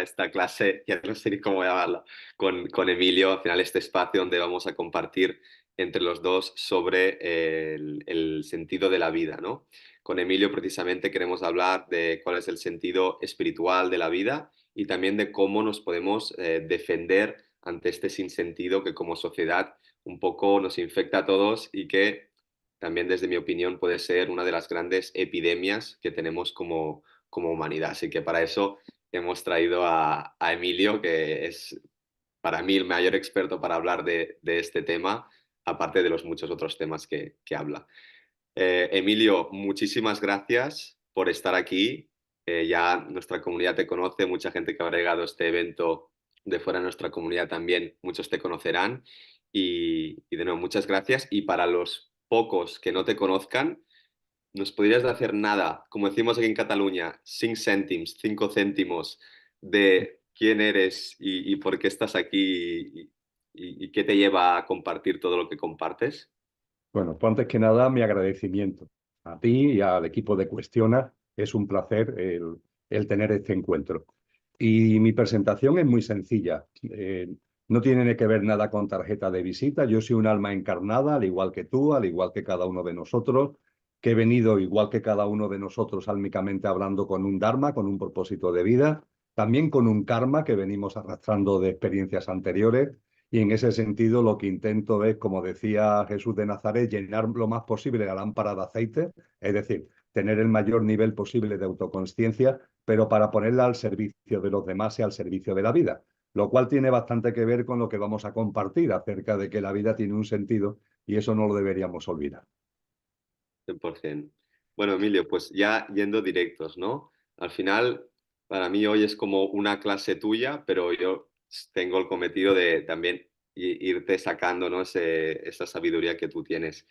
esta clase, ya no sé ni cómo llamarla, con Emilio, al final este espacio donde vamos a compartir entre los dos sobre el sentido de la vida, ¿no? Con Emilio precisamente queremos hablar de cuál es el sentido espiritual de la vida y también de cómo nos podemos defender ante este sinsentido que como sociedad un poco nos infecta a todos y que también desde mi opinión puede ser una de las grandes epidemias que tenemos como humanidad. Así que para eso hemos traído a Emilio, que es para mí el mayor experto para hablar de este tema, aparte de los muchos otros temas que habla. Emilio, muchísimas gracias por estar aquí. Ya nuestra comunidad te conoce, mucha gente que habrá llegado a este evento de fuera de nuestra comunidad también, muchos te conocerán. Y de nuevo, muchas gracias. Y para los pocos que no te conozcan, ¿nos podrías hacer nada, como decimos aquí en Cataluña, 5 cèntims, 5 céntimos de quién eres y por qué estás aquí y qué te lleva a compartir todo lo que compartes? Bueno, pues antes que nada, mi agradecimiento a ti y al equipo de Cuestiona. Es un placer el tener este encuentro. Y mi presentación es muy sencilla. No tiene que ver nada con tarjeta de visita. Yo soy un alma encarnada, al igual que tú, al igual que cada uno de nosotros, que he venido, igual que cada uno de nosotros, álmicamente hablando con un dharma, con un propósito de vida, también con un karma que venimos arrastrando de experiencias anteriores. Y en ese sentido lo que intento es, como decía Jesús de Nazaret, llenar lo más posible la lámpara de aceite, es decir, tener el mayor nivel posible de autoconsciencia, pero para ponerla al servicio de los demás y al servicio de la vida, lo cual tiene bastante que ver con lo que vamos a compartir acerca de que la vida tiene un sentido y eso no lo deberíamos olvidar. 100%. Bueno, Emilio, pues ya yendo directos, ¿no? Al final, para mí hoy es como una clase tuya, pero yo tengo el cometido de también irte sacando, ¿no? Esa sabiduría que tú tienes.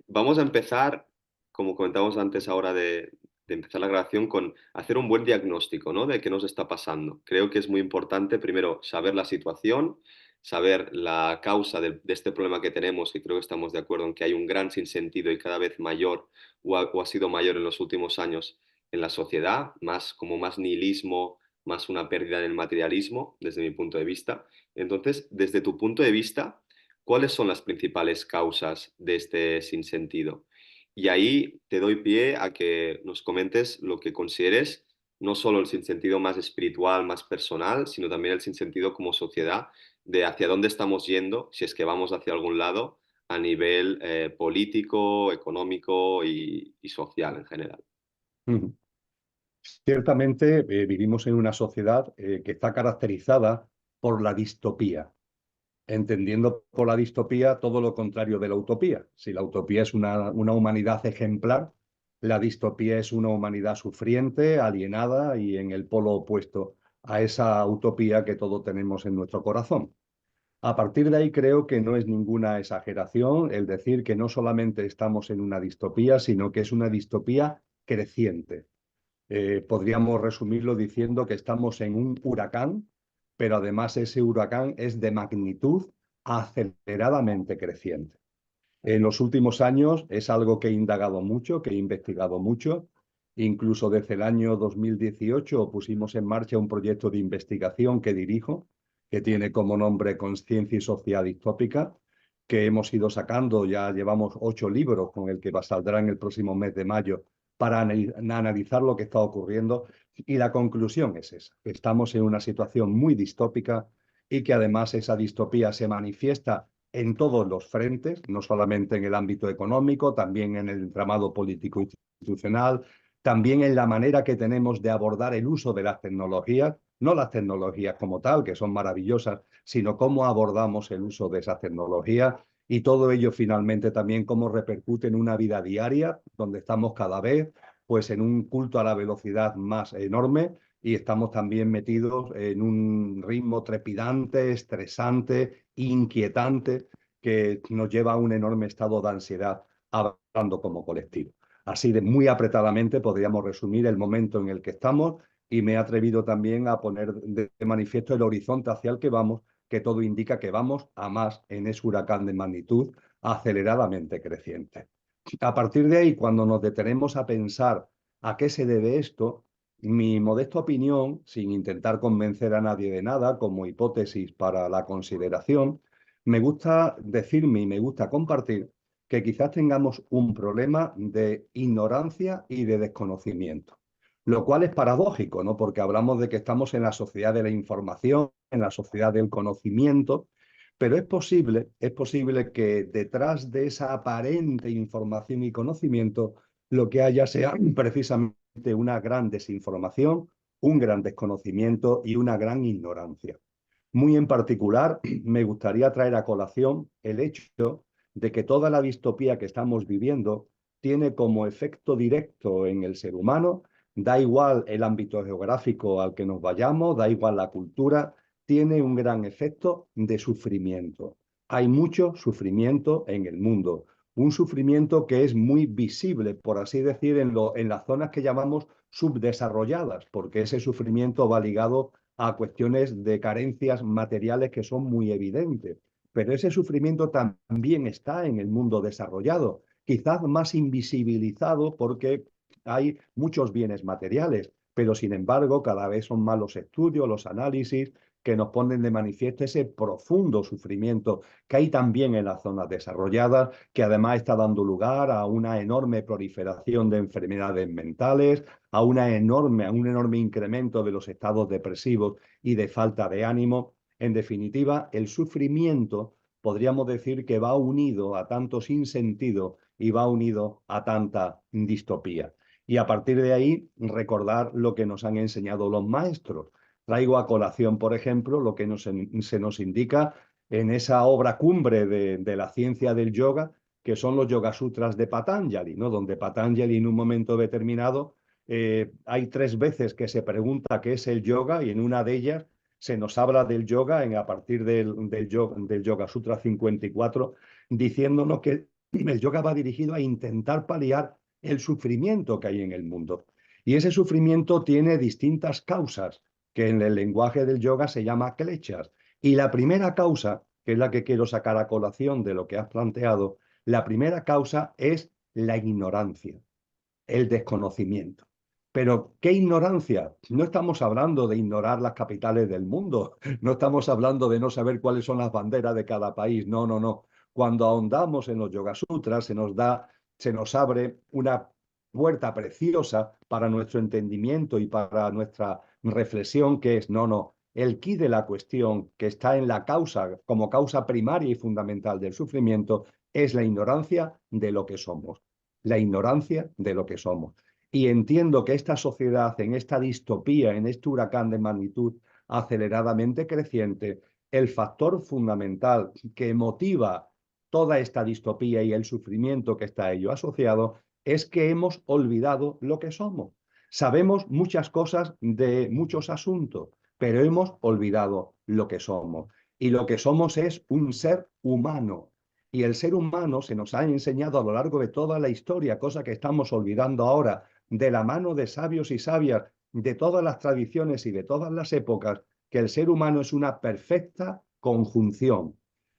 Vamos a empezar, como comentamos antes ahora de empezar la grabación, con hacer un buen diagnóstico, ¿no? De qué nos está pasando. Creo que es muy importante, primero, saber la situación, saber la causa de este problema que tenemos, y creo que estamos de acuerdo en que hay un gran sinsentido y cada vez mayor, o ha sido mayor en los últimos años en la sociedad, más como más nihilismo, más una pérdida en el materialismo, desde mi punto de vista. Entonces, desde tu punto de vista, ¿cuáles son las principales causas de este sinsentido? Y ahí te doy pie a que nos comentes lo que consideres, no solo el sinsentido más espiritual, más personal, sino también el sinsentido como sociedad de hacia dónde estamos yendo, si es que vamos hacia algún lado, a nivel político, económico y social en general. Ujú. Ciertamente vivimos en una sociedad que está caracterizada por la distopía, entendiendo por la distopía todo lo contrario de la utopía. Si la utopía es una humanidad ejemplar, la distopía es una humanidad sufriente, alienada y en el polo opuesto a esa utopía que todos tenemos en nuestro corazón. A partir de ahí creo que no es ninguna exageración el decir que no solamente estamos en una distopía, sino que es una distopía creciente. Podríamos resumirlo diciendo que estamos en un huracán, pero además ese huracán es de magnitud aceleradamente creciente. En los últimos años es algo que he indagado mucho, que he investigado mucho. Incluso desde el año 2018 pusimos en marcha un proyecto de investigación que dirijo, que tiene como nombre Conciencia y Sociedad Distópica, que hemos ido sacando, ya llevamos 8 libros con el que saldrá en el próximo mes de mayo para analizar lo que está ocurriendo. Y la conclusión es esa, que estamos en una situación muy distópica y que además esa distopía se manifiesta en todos los frentes, no solamente en el ámbito económico, también en el entramado político institucional, también en la manera que tenemos de abordar el uso de las tecnologías, no las tecnologías como tal, que son maravillosas, sino cómo abordamos el uso de esas tecnologías y todo ello finalmente también cómo repercute en una vida diaria donde estamos cada vez pues en un culto a la velocidad más enorme y estamos también metidos en un ritmo trepidante, estresante, inquietante, que nos lleva a un enorme estado de ansiedad, hablando como colectivo. Así de muy apretadamente podríamos resumir el momento en el que estamos y me he atrevido también a poner de manifiesto el horizonte hacia el que vamos, que todo indica que vamos a más en ese huracán de magnitud aceleradamente creciente. A partir de ahí, cuando nos detenemos a pensar a qué se debe esto, mi modesta opinión, sin intentar convencer a nadie de nada, como hipótesis para la consideración, me gusta decirme y me gusta compartir que quizás tengamos un problema de ignorancia y de desconocimiento, lo cual es paradójico, ¿no? Porque hablamos de que estamos en la sociedad de la información, en la sociedad del conocimiento, pero es posible que detrás de esa aparente información y conocimiento lo que haya sea precisamente una gran desinformación, un gran desconocimiento y una gran ignorancia. Muy en particular, me gustaría traer a colación el hecho de que toda la distopía que estamos viviendo tiene como efecto directo en el ser humano, da igual el ámbito geográfico al que nos vayamos, da igual la cultura, tiene un gran efecto de sufrimiento. Hay mucho sufrimiento en el mundo, un sufrimiento que es muy visible, por así decir, en las zonas que llamamos subdesarrolladas, porque ese sufrimiento va ligado a cuestiones de carencias materiales que son muy evidentes. Pero ese sufrimiento también está en el mundo desarrollado, quizás más invisibilizado porque hay muchos bienes materiales, pero sin embargo cada vez son más los estudios, los análisis que nos ponen de manifiesto ese profundo sufrimiento que hay también en las zonas desarrolladas, que además está dando lugar a una enorme proliferación de enfermedades mentales, a un enorme incremento de los estados depresivos y de falta de ánimo. En definitiva, el sufrimiento podríamos decir que va unido a tanto sinsentido y va unido a tanta distopía. Y a partir de ahí, recordar lo que nos han enseñado los maestros. Traigo a colación, por ejemplo, lo que se nos indica en esa obra cumbre de la ciencia del yoga, que son los Yoga Sutras de Patanjali, ¿no? Donde Patanjali en un momento determinado hay 3 veces que se pregunta qué es el yoga y en una de ellas se nos habla del yoga a partir del Yoga Sutra 54, diciéndonos que el yoga va dirigido a intentar paliar el sufrimiento que hay en el mundo. Y ese sufrimiento tiene distintas causas, que en el lenguaje del yoga se llama kleshas. Y la primera causa, que es la que quiero sacar a colación de lo que has planteado, la primera causa es la ignorancia, el desconocimiento. Pero, ¿qué ignorancia? No estamos hablando de ignorar las capitales del mundo, no estamos hablando de no saber cuáles son las banderas de cada país, no, no, no. Cuando ahondamos en los Yoga Sutras, se nos abre una puerta preciosa para nuestro entendimiento y para nuestra reflexión, que es, no, no, el quid de la cuestión que está en la causa, como causa primaria y fundamental del sufrimiento, es la ignorancia de lo que somos, la ignorancia de lo que somos. Y entiendo que esta sociedad, en esta distopía, en este huracán de magnitud aceleradamente creciente, el factor fundamental que motiva toda esta distopía y el sufrimiento que está a ello asociado es que hemos olvidado lo que somos. Sabemos muchas cosas de muchos asuntos, pero hemos olvidado lo que somos. Y lo que somos es un ser humano. Y el ser humano se nos ha enseñado a lo largo de toda la historia, cosa que estamos olvidando ahora, de la mano de sabios y sabias de todas las tradiciones y de todas las épocas, que el ser humano es una perfecta conjunción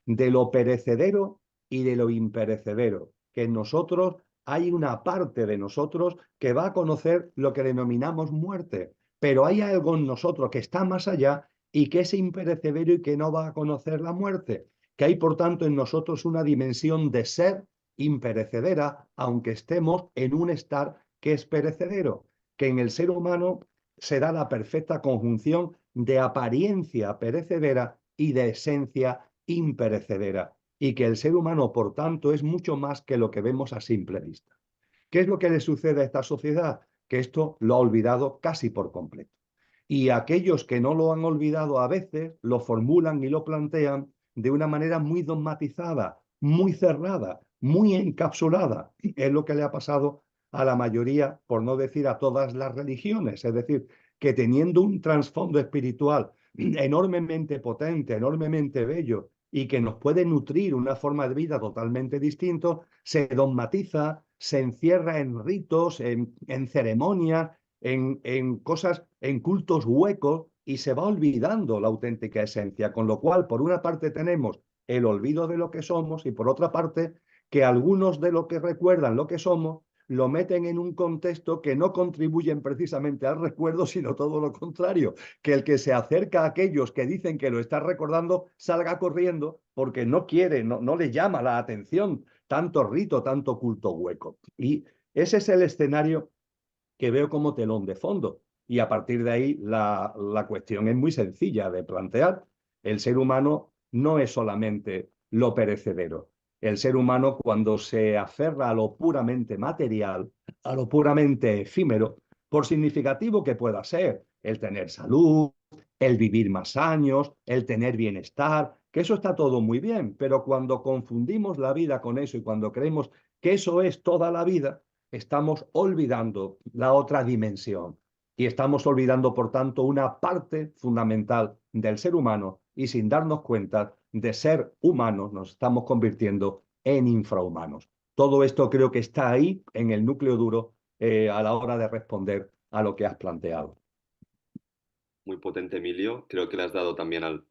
de lo perecedero y de lo imperecedero, que en nosotros hay una parte de nosotros que va a conocer lo que denominamos muerte, pero hay algo en nosotros que está más allá y que es imperecedero y que no va a conocer la muerte, que hay por tanto en nosotros una dimensión de ser imperecedera, aunque estemos en un estar que es perecedero, que en el ser humano se da la perfecta conjunción de apariencia perecedera y de esencia imperecedera, y que el ser humano, por tanto, es mucho más que lo que vemos a simple vista. ¿Qué es lo que le sucede a esta sociedad? Que esto lo ha olvidado casi por completo. Y aquellos que no lo han olvidado a veces lo formulan y lo plantean de una manera muy dogmatizada, muy cerrada, muy encapsulada. Es lo que le ha pasado a la mayoría, por no decir a todas las religiones. Es decir, que teniendo un trasfondo espiritual enormemente potente, enormemente bello, y que nos puede nutrir una forma de vida totalmente distinta, se dogmatiza, se encierra en ritos, en ceremonias, cosas, en cultos huecos, y se va olvidando la auténtica esencia, con lo cual, por una parte tenemos el olvido de lo que somos y por otra parte, que algunos de los que recuerdan lo que somos lo meten en un contexto que no contribuyen precisamente al recuerdo, sino todo lo contrario, que el que se acerca a aquellos que dicen que lo está recordando salga corriendo porque no quiere, no le llama la atención tanto rito, tanto culto hueco. Y ese es el escenario que veo como telón de fondo. Y a partir de ahí la cuestión es muy sencilla de plantear. El ser humano no es solamente lo perecedero. El ser humano, cuando se aferra a lo puramente material, a lo puramente efímero, por significativo que pueda ser, el tener salud, el vivir más años, el tener bienestar, que eso está todo muy bien, pero cuando confundimos la vida con eso y cuando creemos que eso es toda la vida, estamos olvidando la otra dimensión y estamos olvidando, por tanto, una parte fundamental del ser humano y sin darnos cuenta de ser humanos nos estamos convirtiendo en infrahumanos. Todo esto creo que está ahí en el núcleo duro a la hora de responder a lo que has planteado. Muy potente, Emilio. Creo que le has dado también al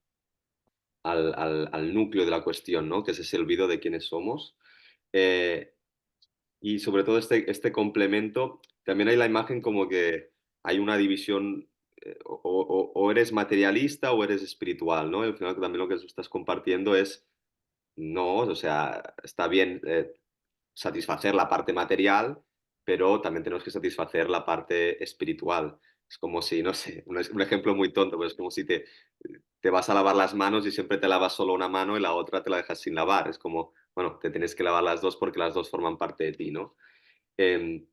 núcleo de la cuestión, ¿no? Que es ese olvido de quiénes somos. Eh, y sobre todo este complemento, también hay la imagen como que hay una división, o eres materialista o eres espiritual, ¿no? Y al final también lo que estás compartiendo es, no, o sea, está bien satisfacer la parte material, pero también tenemos que satisfacer la parte espiritual. Es como si, no sé, un ejemplo muy tonto, pero es como si te vas a lavar las manos y siempre te lavas solo una mano y la otra te la dejas sin lavar. Es como, bueno, te tienes que lavar las dos porque las dos forman parte de ti, ¿no? Eh,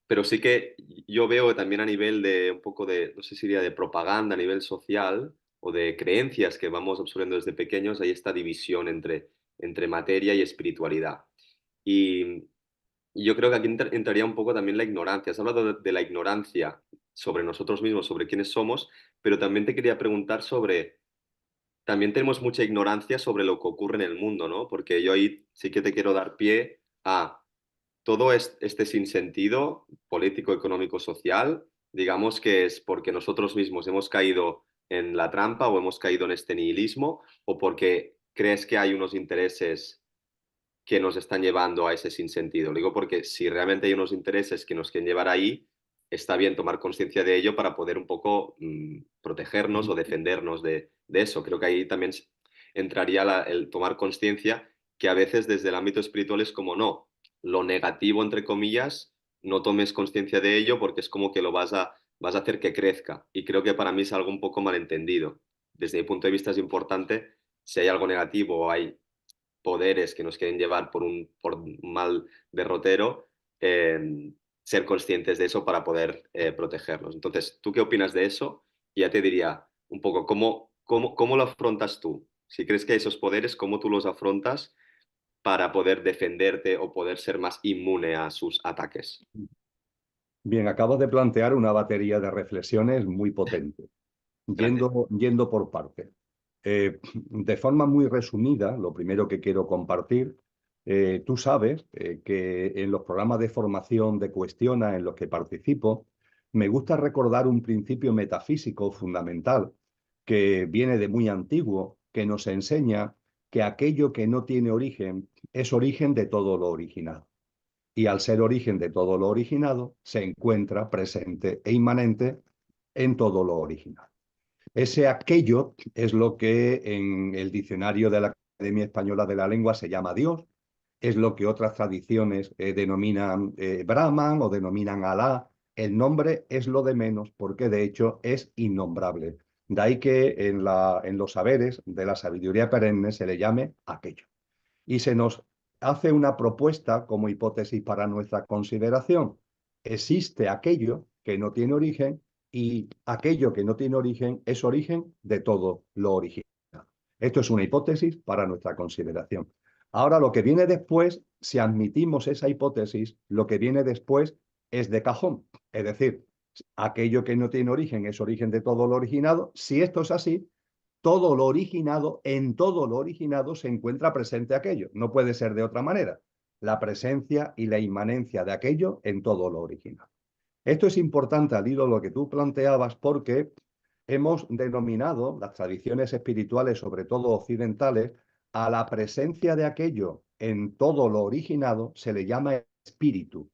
pero sí que yo veo también a nivel de un poco de, no sé si diría de propaganda, a nivel social o de creencias que vamos absorbiendo desde pequeños, hay esta división entre materia y espiritualidad. Y, y yo creo que aquí entraría un poco también la ignorancia. Has hablado de la ignorancia sobre nosotros mismos, sobre quiénes somos, pero también te quería preguntar sobre, también tenemos mucha ignorancia sobre lo que ocurre en el mundo, ¿no? Porque yo ahí sí que te quiero dar pie a todo este sinsentido político, económico, social, digamos que es porque nosotros mismos hemos caído en la trampa o hemos caído en este nihilismo o porque crees que hay unos intereses que nos están llevando a ese sinsentido. Lo digo porque si realmente hay unos intereses que nos quieren llevar ahí, está bien tomar conciencia de ello para poder un poco protegernos o defendernos de eso. Creo que ahí también entraría el tomar conciencia que a veces desde el ámbito espiritual es como no, lo negativo, entre comillas, no tomes conciencia de ello porque es como que vas a hacer que crezca. Y creo que para mí es algo un poco malentendido. Desde mi punto de vista es importante, si hay algo negativo o hay poderes que nos quieren llevar por un mal derrotero, ser conscientes de eso para poder protegernos. Entonces, ¿tú qué opinas de eso? Y ya te diría un poco, ¿cómo lo afrontas tú? Si crees que hay esos poderes, ¿cómo tú los afrontas para poder defenderte o poder ser más inmune a sus ataques? Bien, acabas de plantear una batería de reflexiones muy potente, Gracias. yendo por partes. De forma muy resumida, lo primero que quiero compartir, tú sabes que en los programas de formación de Cuestiona en los que participo, me gusta recordar un principio metafísico fundamental que viene de muy antiguo, que nos enseña que aquello que no tiene origen es origen de todo lo originado. Y al ser origen de todo lo originado, se encuentra presente e inmanente en todo lo original. Ese aquello es lo que en el diccionario de la Academia Española de la Lengua se llama Dios, es lo que otras tradiciones denominan Brahman o denominan Alá. El nombre es lo de menos porque de hecho es innombrable. De ahí que en los saberes de la sabiduría perenne se le llame aquello. Y se nos hace una propuesta como hipótesis para nuestra consideración. Existe aquello que no tiene origen y aquello que no tiene origen es origen de todo lo original. Esto es una hipótesis para nuestra consideración. Ahora, lo que viene después, si admitimos esa hipótesis, lo que viene después es de cajón. Es decir, aquello que no tiene origen es origen de todo lo originado. Si esto es así, todo lo originado, en todo lo originado se encuentra presente aquello. No puede ser de otra manera. La presencia y la inmanencia de aquello en todo lo originado. Esto es importante al hilo de lo que tú planteabas porque hemos denominado las tradiciones espirituales, sobre todo occidentales, a la presencia de aquello en todo lo originado se le llama espíritu.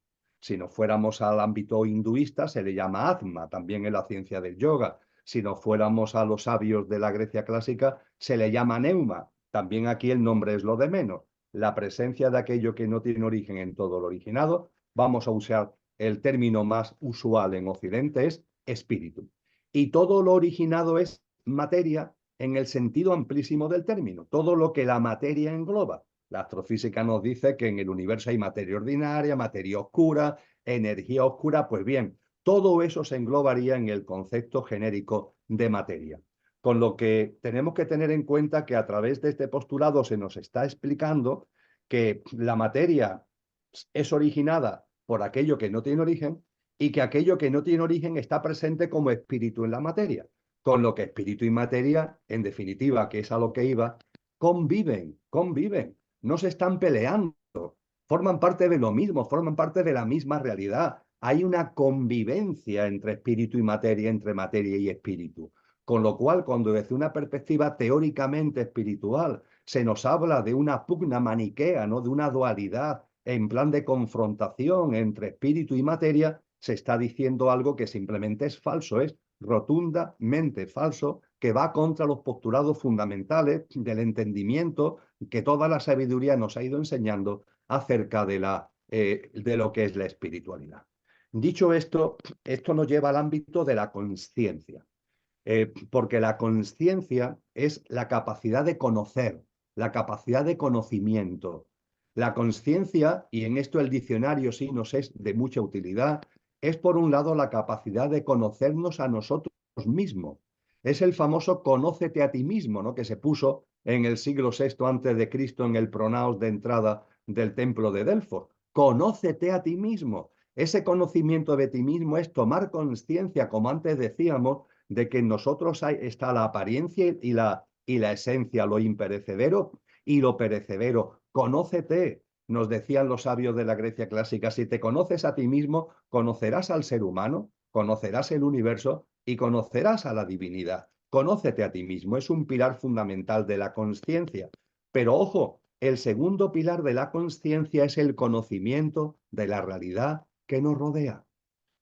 Si nos fuéramos al ámbito hinduista, se le llama Atma, también en la ciencia del yoga. Si nos fuéramos a los sabios de la Grecia clásica, se le llama Neuma. También aquí el nombre es lo de menos. La presencia de aquello que no tiene origen en todo lo originado, vamos a usar el término más usual en Occidente, es espíritu. Y todo lo originado es materia en el sentido amplísimo del término, todo lo que la materia engloba. La astrofísica nos dice que en el universo hay materia ordinaria, materia oscura, energía oscura. Pues bien, todo eso se englobaría en el concepto genérico de materia. Con lo que tenemos que tener en cuenta que a través de este postulado se nos está explicando que la materia es originada por aquello que no tiene origen y que aquello que no tiene origen está presente como espíritu en la materia. Con lo que espíritu y materia, en definitiva, que es a lo que iba, conviven, no se están peleando, forman parte de lo mismo, forman parte de la misma realidad. Hay una convivencia entre espíritu y materia, entre materia y espíritu. Con lo cual, cuando desde una perspectiva teóricamente espiritual se nos habla de una pugna maniquea, ¿no? De una dualidad en plan de confrontación entre espíritu y materia, se está diciendo algo que simplemente es falso, es rotundamente falso, que va contra los postulados fundamentales del entendimiento que toda la sabiduría nos ha ido enseñando acerca de lo que es la espiritualidad. Dicho esto, esto nos lleva al ámbito de la consciencia, porque la consciencia es la capacidad de conocer, la capacidad de conocimiento. La consciencia, y en esto el diccionario sí nos es de mucha utilidad, es por un lado la capacidad de conocernos a nosotros mismos. Es el famoso conócete a ti mismo, ¿no? Que se puso en el siglo VI antes de Cristo en el pronaos de entrada del templo de Delfos. Conócete a ti mismo. Ese conocimiento de ti mismo es tomar conciencia, como antes decíamos, de que en nosotros está la apariencia y la esencia, lo imperecedero y lo perecedero. Conócete, nos decían los sabios de la Grecia clásica, si te conoces a ti mismo, conocerás al ser humano, conocerás el universo y conocerás a la divinidad. Conócete a ti mismo, es un pilar fundamental de la consciencia. Pero ojo, el segundo pilar de la consciencia es el conocimiento de la realidad que nos rodea.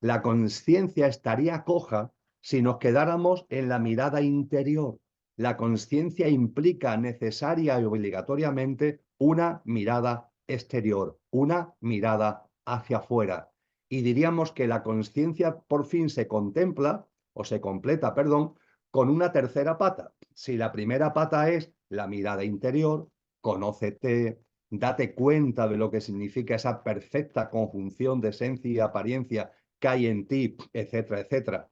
La consciencia estaría coja si nos quedáramos en la mirada interior. La consciencia implica necesaria y obligatoriamente una mirada exterior, una mirada hacia afuera. Y diríamos que la consciencia por fin se contempla, o se completa, perdón, con una tercera pata. Si la primera pata es la mirada interior, conócete, date cuenta de lo que significa esa perfecta conjunción de esencia y apariencia que hay en ti, etcétera, etcétera.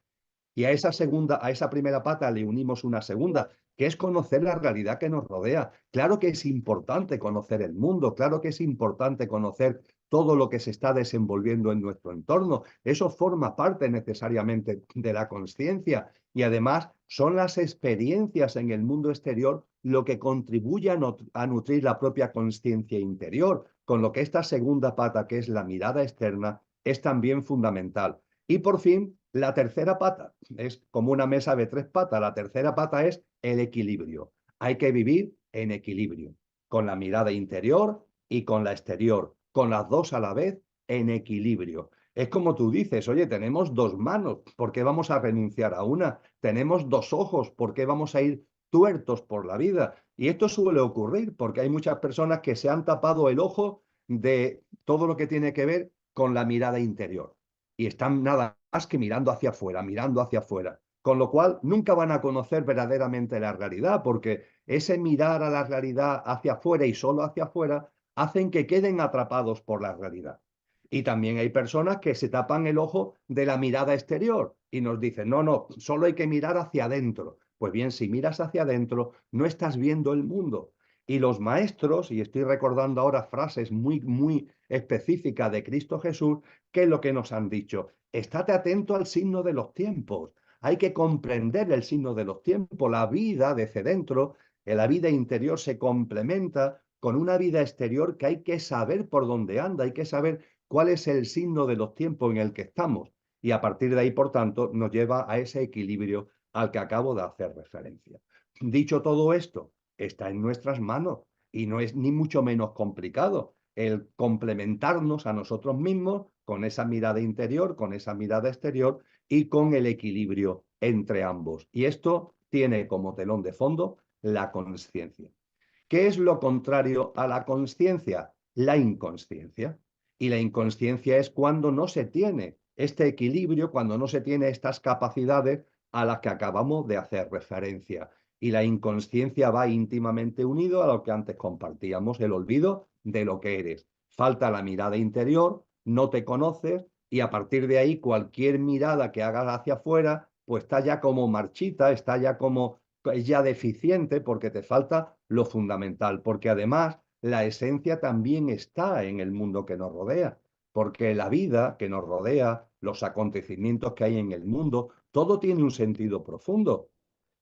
Y a esa primera pata le unimos una segunda, que es conocer la realidad que nos rodea. Claro que es importante conocer el mundo, claro que es importante conocer todo lo que se está desenvolviendo en nuestro entorno. Eso forma parte necesariamente de la consciencia y además son las experiencias en el mundo exterior lo que contribuye a nutrir la propia consciencia interior, con lo que esta segunda pata, que es la mirada externa, es también fundamental. Y por fin, la tercera pata es como una mesa de tres patas. La tercera pata es el equilibrio. Hay que vivir en equilibrio, con la mirada interior y con la exterior, con las dos a la vez en equilibrio. Es como tú dices, oye, tenemos dos manos, ¿por qué vamos a renunciar a una? Tenemos dos ojos, ¿por qué vamos a ir tuertos por la vida? Y esto suele ocurrir porque hay muchas personas que se han tapado el ojo de todo lo que tiene que ver con la mirada interior y están nada más que mirando hacia afuera, mirando hacia afuera. Con lo cual, nunca van a conocer verdaderamente la realidad, porque ese mirar a la realidad hacia afuera y solo hacia afuera hacen que queden atrapados por la realidad. Y también hay personas que se tapan el ojo de la mirada exterior y nos dicen, no, no, solo hay que mirar hacia adentro. Pues bien, si miras hacia adentro, no estás viendo el mundo. Y los maestros, y estoy recordando ahora frases muy específicas de Cristo Jesús, ¿qué es lo que nos han dicho? Estate atento al signo de los tiempos. Hay que comprender el signo de los tiempos. La vida desde dentro, la vida interior se complementa con una vida exterior que hay que saber por dónde anda, hay que saber cuál es el signo de los tiempos en el que estamos. Y a partir de ahí, por tanto, nos lleva a ese equilibrio al que acabo de hacer referencia. Dicho todo esto, está en nuestras manos y no es ni mucho menos complicado. el complementarnos a nosotros mismos con esa mirada interior, con esa mirada exterior y con el equilibrio entre ambos. Y esto tiene como telón de fondo la consciencia. ¿Qué es lo contrario a la consciencia? La inconsciencia. Y la inconsciencia es cuando no se tiene este equilibrio, cuando no se tiene estas capacidades a las que acabamos de hacer referencia. Y la inconsciencia va íntimamente unido a lo que antes compartíamos, el olvido de lo que eres. Falta la mirada interior, no te conoces y a partir de ahí cualquier mirada que hagas hacia afuera, pues está ya como marchita, está ya como ya deficiente porque te falta lo fundamental, porque además la esencia también está en el mundo que nos rodea, porque la vida que nos rodea, los acontecimientos que hay en el mundo, todo tiene un sentido profundo.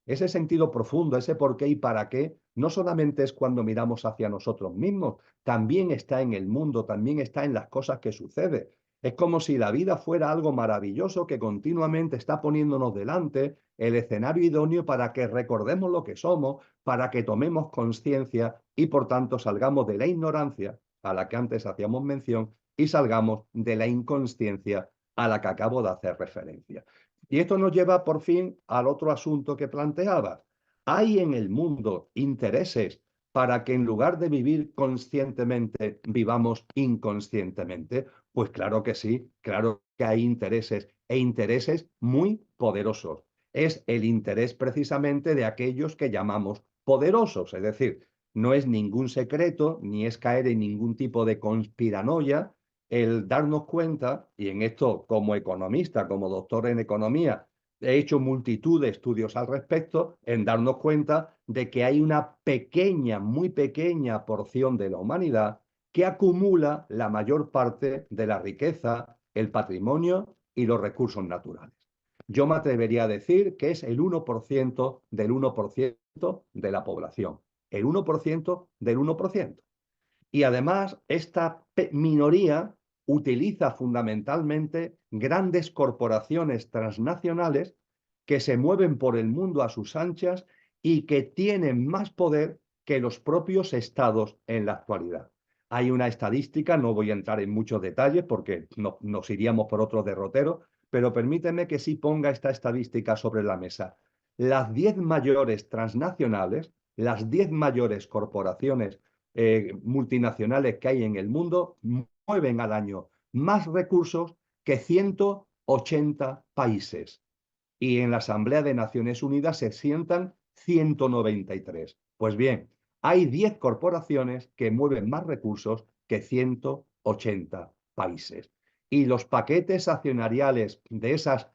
Ese sentido profundo, ese por qué y para qué, no solamente es cuando miramos hacia nosotros mismos, también está en el mundo, también está en las cosas que suceden. Es como si la vida fuera algo maravilloso que continuamente está poniéndonos delante el escenario idóneo para que recordemos lo que somos, para que tomemos conciencia y por tanto salgamos de la ignorancia a la que antes hacíamos mención y salgamos de la inconsciencia a la que acabo de hacer referencia. Y esto nos lleva por fin al otro asunto que planteaba. ¿Hay en el mundo intereses para que en lugar de vivir conscientemente, vivamos inconscientemente? Pues claro que sí, claro que hay intereses e intereses muy poderosos. Es el interés precisamente de aquellos que llamamos poderosos, es decir, no es ningún secreto ni es caer en ningún tipo de conspiranoia el darnos cuenta, y en esto como economista, como doctor en economía, he hecho multitud de estudios al respecto, en darnos cuenta de que hay una pequeña, muy pequeña porción de la humanidad que acumula la mayor parte de la riqueza, el patrimonio y los recursos naturales. Yo me atrevería a decir que es el 1% del 1% de la población. El 1% del 1%. Y además, esta minoría utiliza fundamentalmente grandes corporaciones transnacionales que se mueven por el mundo a sus anchas y que tienen más poder que los propios estados en la actualidad. Hay una estadística, no voy a entrar en muchos detalles porque nos iríamos por otro derrotero, pero permíteme que sí ponga esta estadística sobre la mesa. Las 10 mayores transnacionales, las 10 mayores corporaciones multinacionales que hay en el mundo mueven al año más recursos que 180 países. Y en la Asamblea de Naciones Unidas se sientan 193. Pues bien, hay 10 corporaciones que mueven más recursos que 180 países. Y los paquetes accionariales de esas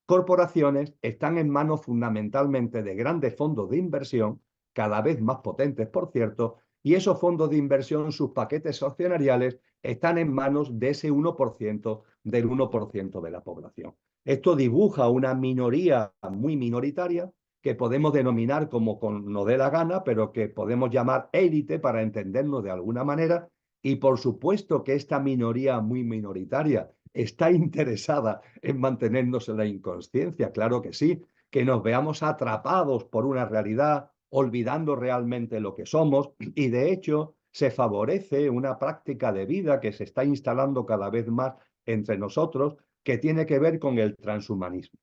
corporaciones están en manos fundamentalmente de grandes fondos de inversión, cada vez más potentes, por cierto, y esos fondos de inversión, sus paquetes accionariales, están en manos de ese 1% del 1% de la población. Esto dibuja una minoría muy minoritaria que podemos denominar como nos dé la gana, pero que podemos llamar élite para entendernos de alguna manera. Y por supuesto que esta minoría muy minoritaria está interesada en mantenernos en la inconsciencia, claro que sí, que nos veamos atrapados por una realidad, olvidando realmente lo que somos, y de hecho se favorece una práctica de vida que se está instalando cada vez más entre nosotros, que tiene que ver con el transhumanismo.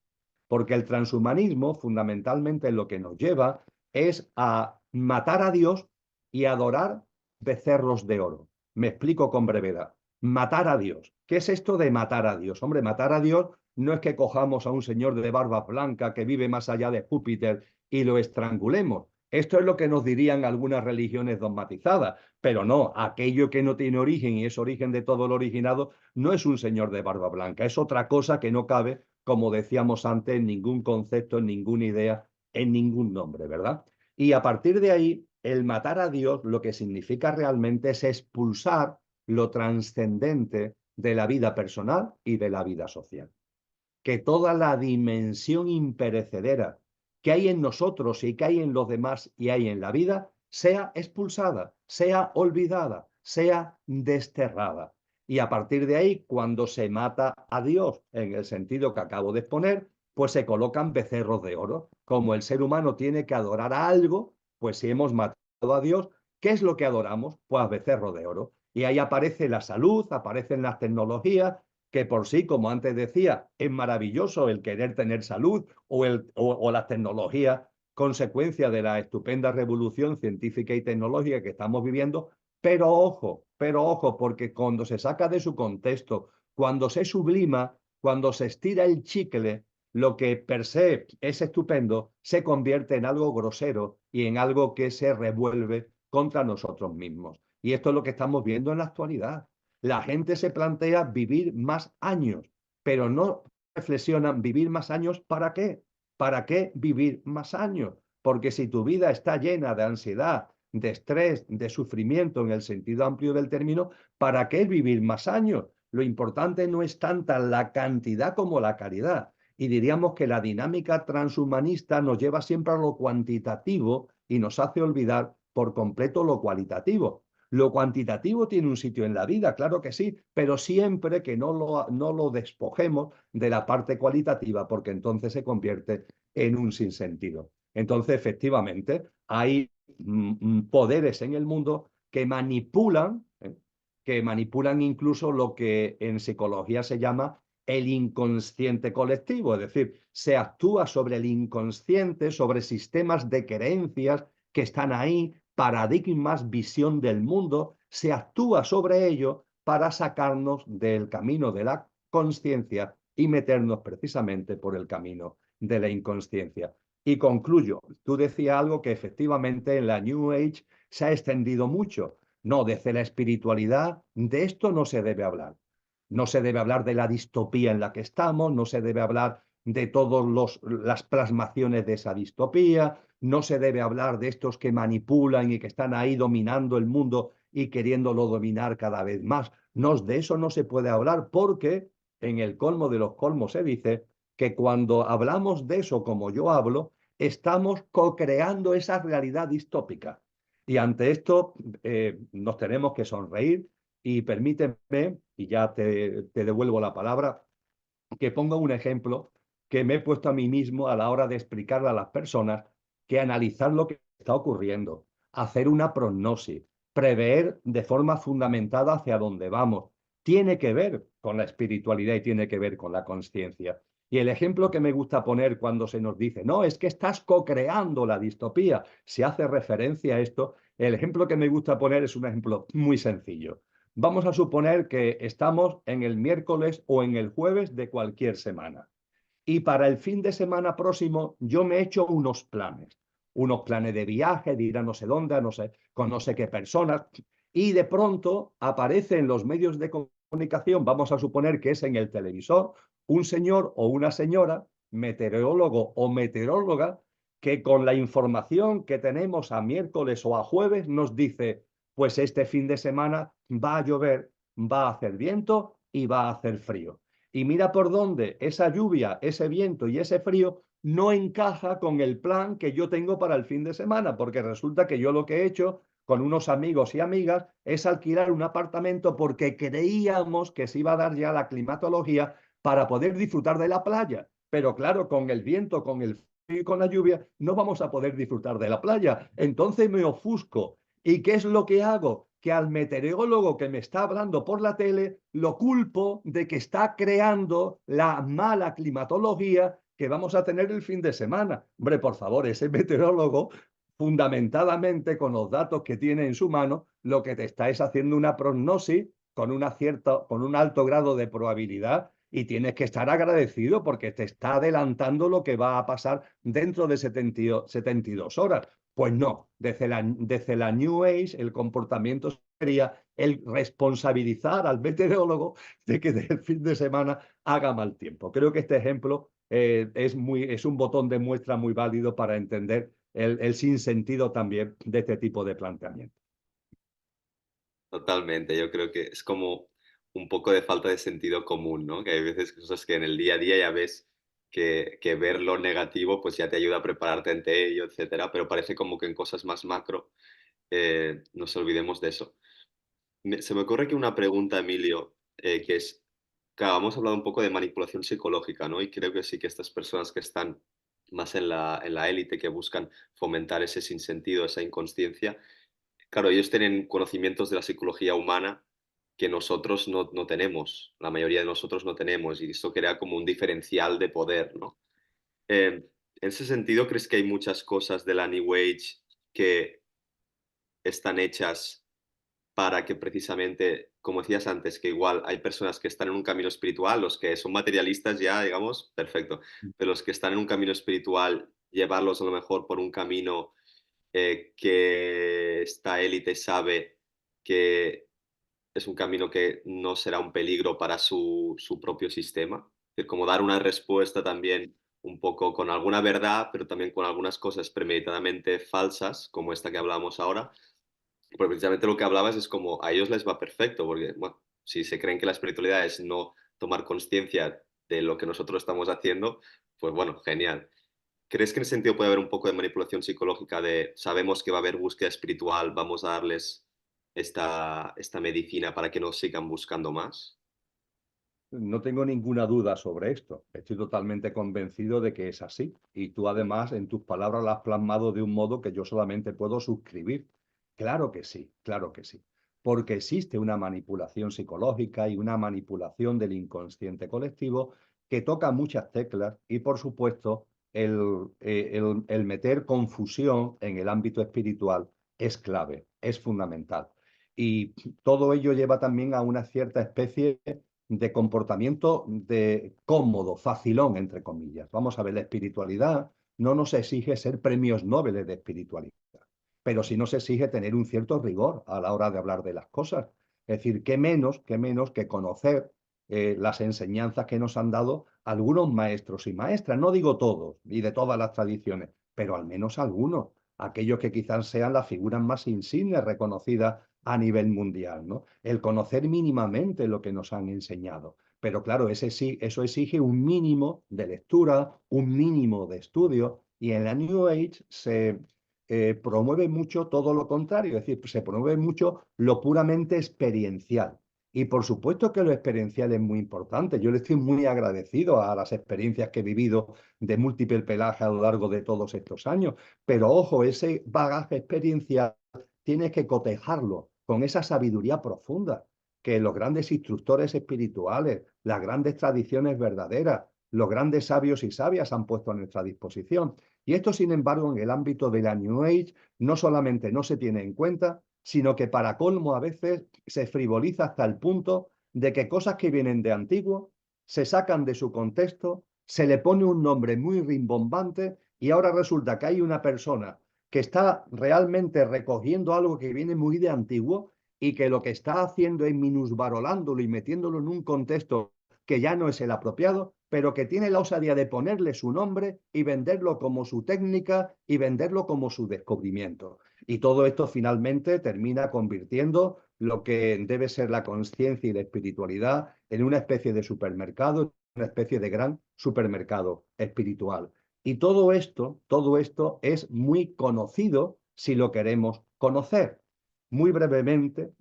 Porque el transhumanismo fundamentalmente lo que nos lleva es a matar a Dios y adorar becerros de oro. Me explico con brevedad. Matar a Dios. ¿Qué es esto de matar a Dios? Hombre, matar a Dios no es que cojamos a un señor de barba blanca que vive más allá de Júpiter y lo estrangulemos. Esto es lo que nos dirían algunas religiones dogmatizadas, pero no, aquello que no tiene origen y es origen de todo lo originado no es un señor de barba blanca, es otra cosa que no cabe, como decíamos antes, en ningún concepto, en ninguna idea, en ningún nombre, ¿verdad? Y a partir de ahí, el matar a Dios lo que significa realmente es expulsar lo trascendente de la vida personal y de la vida social. Que toda la dimensión imperecedera que hay en nosotros y que hay en los demás y hay en la vida, sea expulsada, sea olvidada, sea desterrada. Y a partir de ahí, cuando se mata a Dios, en el sentido que acabo de exponer, pues se colocan becerros de oro. Como el ser humano tiene que adorar a algo, pues si hemos matado a Dios, ¿qué es lo que adoramos? Pues becerro de oro. Y ahí aparece la salud, aparecen las tecnologías, que por sí, como antes decía, es maravilloso el querer tener salud o las tecnologías, consecuencia de la estupenda revolución científica y tecnológica que estamos viviendo, pero ojo, porque cuando se saca de su contexto, cuando se sublima, cuando se estira el chicle, lo que per se es estupendo se convierte en algo grosero y en algo que se revuelve contra nosotros mismos. Y esto es lo que estamos viendo en la actualidad. La gente se plantea vivir más años, pero no reflexionan vivir más años ¿para qué? ¿Para qué vivir más años? Porque si tu vida está llena de ansiedad, de estrés, de sufrimiento en el sentido amplio del término, ¿para qué vivir más años? Lo importante no es tanta la cantidad como la calidad. Y diríamos que la dinámica transhumanista nos lleva siempre a lo cuantitativo y nos hace olvidar por completo lo cualitativo. Lo cuantitativo tiene un sitio en la vida, claro que sí, pero siempre que no lo despojemos de la parte cualitativa, porque entonces se convierte en un sinsentido. Entonces, efectivamente, hay poderes en el mundo que manipulan incluso lo que en psicología se llama el inconsciente colectivo, es decir, se actúa sobre el inconsciente, sobre sistemas de creencias que están ahí, paradigmas, visión del mundo, se actúa sobre ello para sacarnos del camino de la conciencia y meternos precisamente por el camino de la inconsciencia. Y concluyo, tú decías algo que efectivamente en la New Age se ha extendido mucho. No, desde la espiritualidad, de esto no se debe hablar. No se debe hablar de la distopía en la que estamos, no se debe hablar de todas las plasmaciones de esa distopía, no se debe hablar de estos que manipulan y que están ahí dominando el mundo y queriéndolo dominar cada vez más. No, de eso no se puede hablar porque en el colmo de los colmos se dice que cuando hablamos de eso como yo hablo, estamos co-creando esa realidad distópica. Y ante esto nos tenemos que sonreír y permíteme, y ya te devuelvo la palabra, que ponga un ejemplo que me he puesto a mí mismo a la hora de explicarle a las personas que analizar lo que está ocurriendo, hacer una prognosis, prever de forma fundamentada hacia dónde vamos, tiene que ver con la espiritualidad y tiene que ver con la conciencia. Y el ejemplo que me gusta poner cuando se nos dice, no, es que estás co-creando la distopía, se hace referencia a esto, el ejemplo que me gusta poner es un ejemplo muy sencillo. Vamos a suponer que estamos en el miércoles o en el jueves de cualquier semana. Y para el fin de semana próximo yo me he hecho unos planes de viaje, de ir a no sé dónde, a no sé, con no sé qué personas. Y de pronto aparece en los medios de comunicación, vamos a suponer que es en el televisor, un señor o una señora, meteorólogo o meteoróloga, que con la información que tenemos a miércoles o a jueves nos dice, pues este fin de semana va a llover, va a hacer viento y va a hacer frío. Y mira por dónde esa lluvia, ese viento y ese frío no encaja con el plan que yo tengo para el fin de semana, porque resulta que yo lo que he hecho con unos amigos y amigas es alquilar un apartamento porque creíamos que se iba a dar ya la climatología para poder disfrutar de la playa. Pero claro, con el viento, con el frío y con la lluvia, no vamos a poder disfrutar de la playa. Entonces me ofusco. ¿Y qué es lo que hago? Que al meteorólogo que me está hablando por la tele lo culpo de que está creando la mala climatología que vamos a tener el fin de semana. Hombre, por favor, ese meteorólogo, fundamentadamente con los datos que tiene en su mano, lo que te está es haciendo una prognosis con un alto grado de probabilidad y tienes que estar agradecido porque te está adelantando lo que va a pasar dentro de 72 horas. Pues no, desde la New Age el comportamiento sería el responsabilizar al meteorólogo de que el fin de semana haga mal tiempo. Creo que este ejemplo es un botón de muestra muy válido para entender el sinsentido también de este tipo de planteamiento. Totalmente, yo creo que es como un poco de falta de sentido común, ¿no? Que hay veces cosas que en el día a día ya ves que ver lo negativo pues ya te ayuda a prepararte ante ello, etcétera, pero parece como que en cosas más macro nos olvidemos de eso. Se me ocurre que una pregunta, Emilio, que es, claro, hemos hablado un poco de manipulación psicológica, ¿no? Y creo que sí que estas personas que están más en la élite, que buscan fomentar ese sinsentido, esa inconsciencia, claro, ellos tienen conocimientos de la psicología humana que nosotros no tenemos, la mayoría de nosotros no tenemos, y eso crea como un diferencial de poder, ¿no? En ese sentido, ¿crees que hay muchas cosas de la New Age que están hechas para que precisamente, como decías antes, que igual hay personas que están en un camino espiritual, los que son materialistas ya, digamos, perfecto, pero los que están en un camino espiritual, llevarlos a lo mejor por un camino que esta élite sabe que es un camino que no será un peligro para su propio sistema? Es decir, como dar una respuesta también un poco con alguna verdad, pero también con algunas cosas premeditadamente falsas, como esta que hablábamos ahora, porque precisamente lo que hablabas es como a ellos les va perfecto, porque bueno, si se creen que la espiritualidad es no tomar conciencia de lo que nosotros estamos haciendo, pues bueno, genial. ¿Crees que en ese sentido puede haber un poco de manipulación psicológica de sabemos que va a haber búsqueda espiritual, vamos a darles esta medicina para que nos sigan buscando más? No tengo ninguna duda sobre esto. Estoy totalmente convencido de que es así. Y tú además en tus palabras lo has plasmado de un modo que yo solamente puedo suscribir. Claro que sí, claro que sí. Porque existe una manipulación psicológica y una manipulación del inconsciente colectivo que toca muchas teclas y por supuesto el meter confusión en el ámbito espiritual es clave, es fundamental. Y todo ello lleva también a una cierta especie de comportamiento de cómodo, facilón, entre comillas. Vamos a ver, la espiritualidad no nos exige ser premios Nobel de espiritualidad, pero sí nos exige tener un cierto rigor a la hora de hablar de las cosas. Es decir, qué menos que conocer las enseñanzas que nos han dado algunos maestros y maestras, no digo todos y de todas las tradiciones, pero al menos algunos, aquellos que quizás sean las figuras más insignes reconocidas a nivel mundial, ¿no? El conocer mínimamente lo que nos han enseñado. Pero claro, eso exige un mínimo de lectura, un mínimo de estudio, y en la New Age se promueve mucho todo lo contrario, es decir, se promueve mucho lo puramente experiencial. Y por supuesto que lo experiencial es muy importante. Yo le estoy muy agradecido a las experiencias que he vivido de múltiple pelaje a lo largo de todos estos años. Pero ojo, ese bagaje experiencial tienes que cotejarlo con esa sabiduría profunda que los grandes instructores espirituales, las grandes tradiciones verdaderas, los grandes sabios y sabias han puesto a nuestra disposición. Y esto, sin embargo, en el ámbito de la New Age, no solamente no se tiene en cuenta, sino que para colmo a veces se frivoliza hasta el punto de que cosas que vienen de antiguo se sacan de su contexto, se le pone un nombre muy rimbombante y ahora resulta que hay una persona que está realmente recogiendo algo que viene muy de antiguo y que lo que está haciendo es minusvarolándolo y metiéndolo en un contexto que ya no es el apropiado, pero que tiene la osadía de ponerle su nombre y venderlo como su técnica y venderlo como su descubrimiento. Y todo esto finalmente termina convirtiendo lo que debe ser la conciencia y la espiritualidad en una especie de supermercado, una especie de gran supermercado espiritual. Y todo esto es muy conocido si lo queremos conocer. Muy brevemente,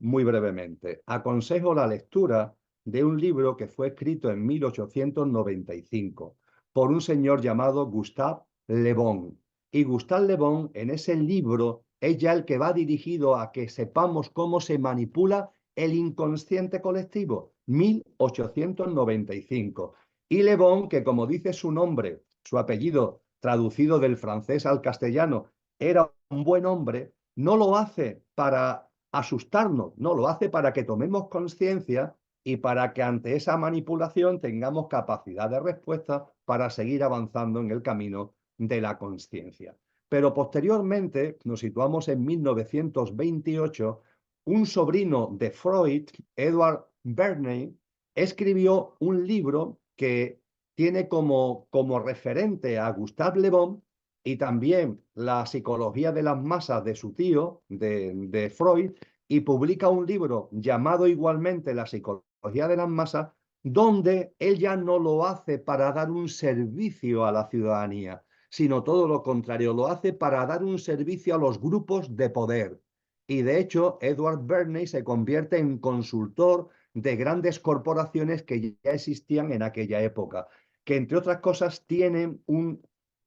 aconsejo la lectura de un libro que fue escrito en 1895 por un señor llamado Gustave Le Bon. Y Gustave Le Bon, en ese libro, es ya el que va dirigido a que sepamos cómo se manipula el inconsciente colectivo, 1895. Y Le Bon, que como dice su nombre, su apellido traducido del francés al castellano, era un buen hombre, no lo hace para asustarnos, no, lo hace para que tomemos conciencia y para que ante esa manipulación tengamos capacidad de respuesta para seguir avanzando en el camino de la conciencia. Pero posteriormente, nos situamos en 1928, un sobrino de Freud, Edward Bernay, escribió un libro que tiene como referente a Gustave Le Bon y también la psicología de las masas de su tío, de Freud, y publica un libro llamado igualmente La psicología de las masas, donde él ya no lo hace para dar un servicio a la ciudadanía, sino todo lo contrario, lo hace para dar un servicio a los grupos de poder. Y de hecho, Edward Bernay se convierte en consultor de grandes corporaciones que ya existían en aquella época, que entre otras cosas tienen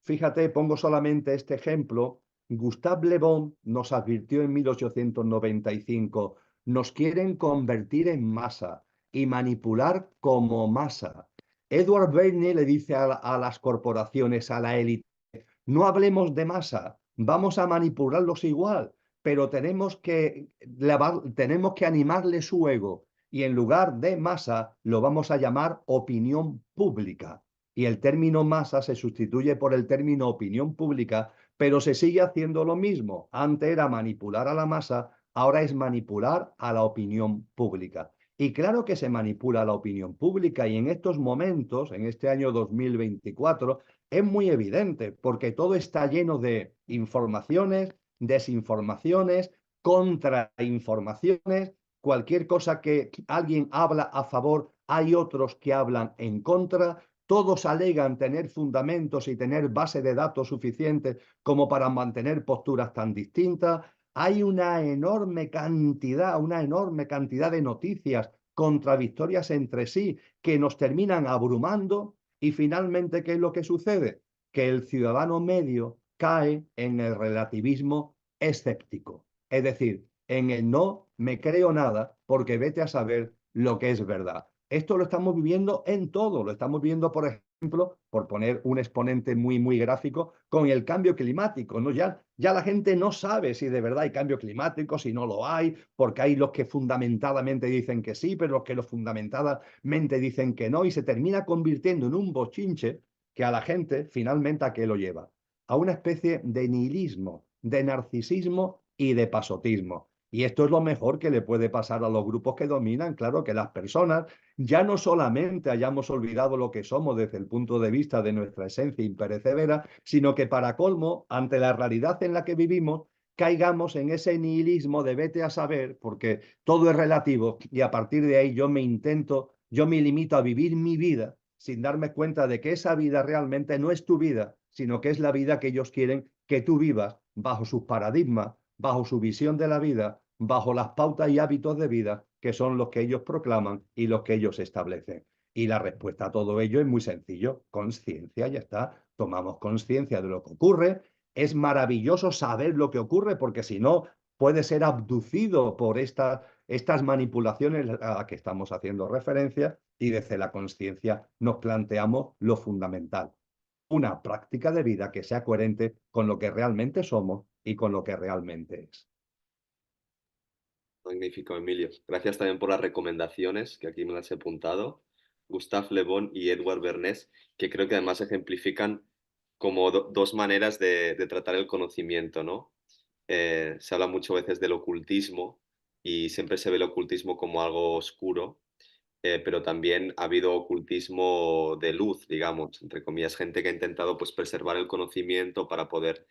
fíjate, pongo solamente este ejemplo, Gustave Le Bon nos advirtió en 1895, nos quieren convertir en masa y manipular como masa. Edward Bernays le dice a las corporaciones, a la élite, no hablemos de masa, vamos a manipularlos igual, pero tenemos que animarle su ego y en lugar de masa lo vamos a llamar opinión pública. Y el término masa se sustituye por el término opinión pública, pero se sigue haciendo lo mismo. Antes era manipular a la masa, ahora es manipular a la opinión pública. Y claro que se manipula la opinión pública y en estos momentos, en este año 2024, es muy evidente porque todo está lleno de informaciones, desinformaciones, contrainformaciones. Cualquier cosa que alguien habla a favor, hay otros que hablan en contra. Todos alegan tener fundamentos y tener base de datos suficientes como para mantener posturas tan distintas. Hay una enorme cantidad de noticias contradictorias entre sí que nos terminan abrumando y finalmente, ¿qué es lo que sucede? Que el ciudadano medio cae en el relativismo escéptico, es decir, en el no me creo nada porque vete a saber lo que es verdad. Esto lo estamos viviendo en todo, lo estamos viendo, por ejemplo, por poner un exponente muy gráfico, con el cambio climático, ¿no? Ya la gente no sabe si de verdad hay cambio climático, si no lo hay, porque hay los que fundamentadamente dicen que sí, pero los que lo fundamentadamente dicen que no, y se termina convirtiendo en un bochinche que a la gente finalmente a qué lo lleva, a una especie de nihilismo, de narcisismo y de pasotismo. Y esto es lo mejor que le puede pasar a los grupos que dominan, claro, que las personas ya no solamente hayamos olvidado lo que somos desde el punto de vista de nuestra esencia imperecedera, sino que para colmo, ante la realidad en la que vivimos, caigamos en ese nihilismo de vete a saber, porque todo es relativo y a partir de ahí yo me limito a vivir mi vida sin darme cuenta de que esa vida realmente no es tu vida, sino que es la vida que ellos quieren que tú vivas bajo sus paradigmas, bajo su visión de la vida, bajo las pautas y hábitos de vida que son los que ellos proclaman y los que ellos establecen. Y la respuesta a todo ello es muy sencillo, conciencia, ya está. Tomamos conciencia de lo que ocurre. Es maravilloso saber lo que ocurre porque si no, puede ser abducido por estas manipulaciones a las que estamos haciendo referencia y desde la conciencia nos planteamos lo fundamental. Una práctica de vida que sea coherente con lo que realmente somos y con lo que realmente es. Magnífico, Emilio. Gracias también por las recomendaciones, que aquí me las he apuntado. Gustave Le Bon y Edward Bernays, que creo que además ejemplifican como dos maneras de tratar el conocimiento, ¿no? Se habla muchas veces del ocultismo y siempre se ve el ocultismo como algo oscuro, pero también ha habido ocultismo de luz, digamos, entre comillas, gente que ha intentado pues, preservar el conocimiento para poder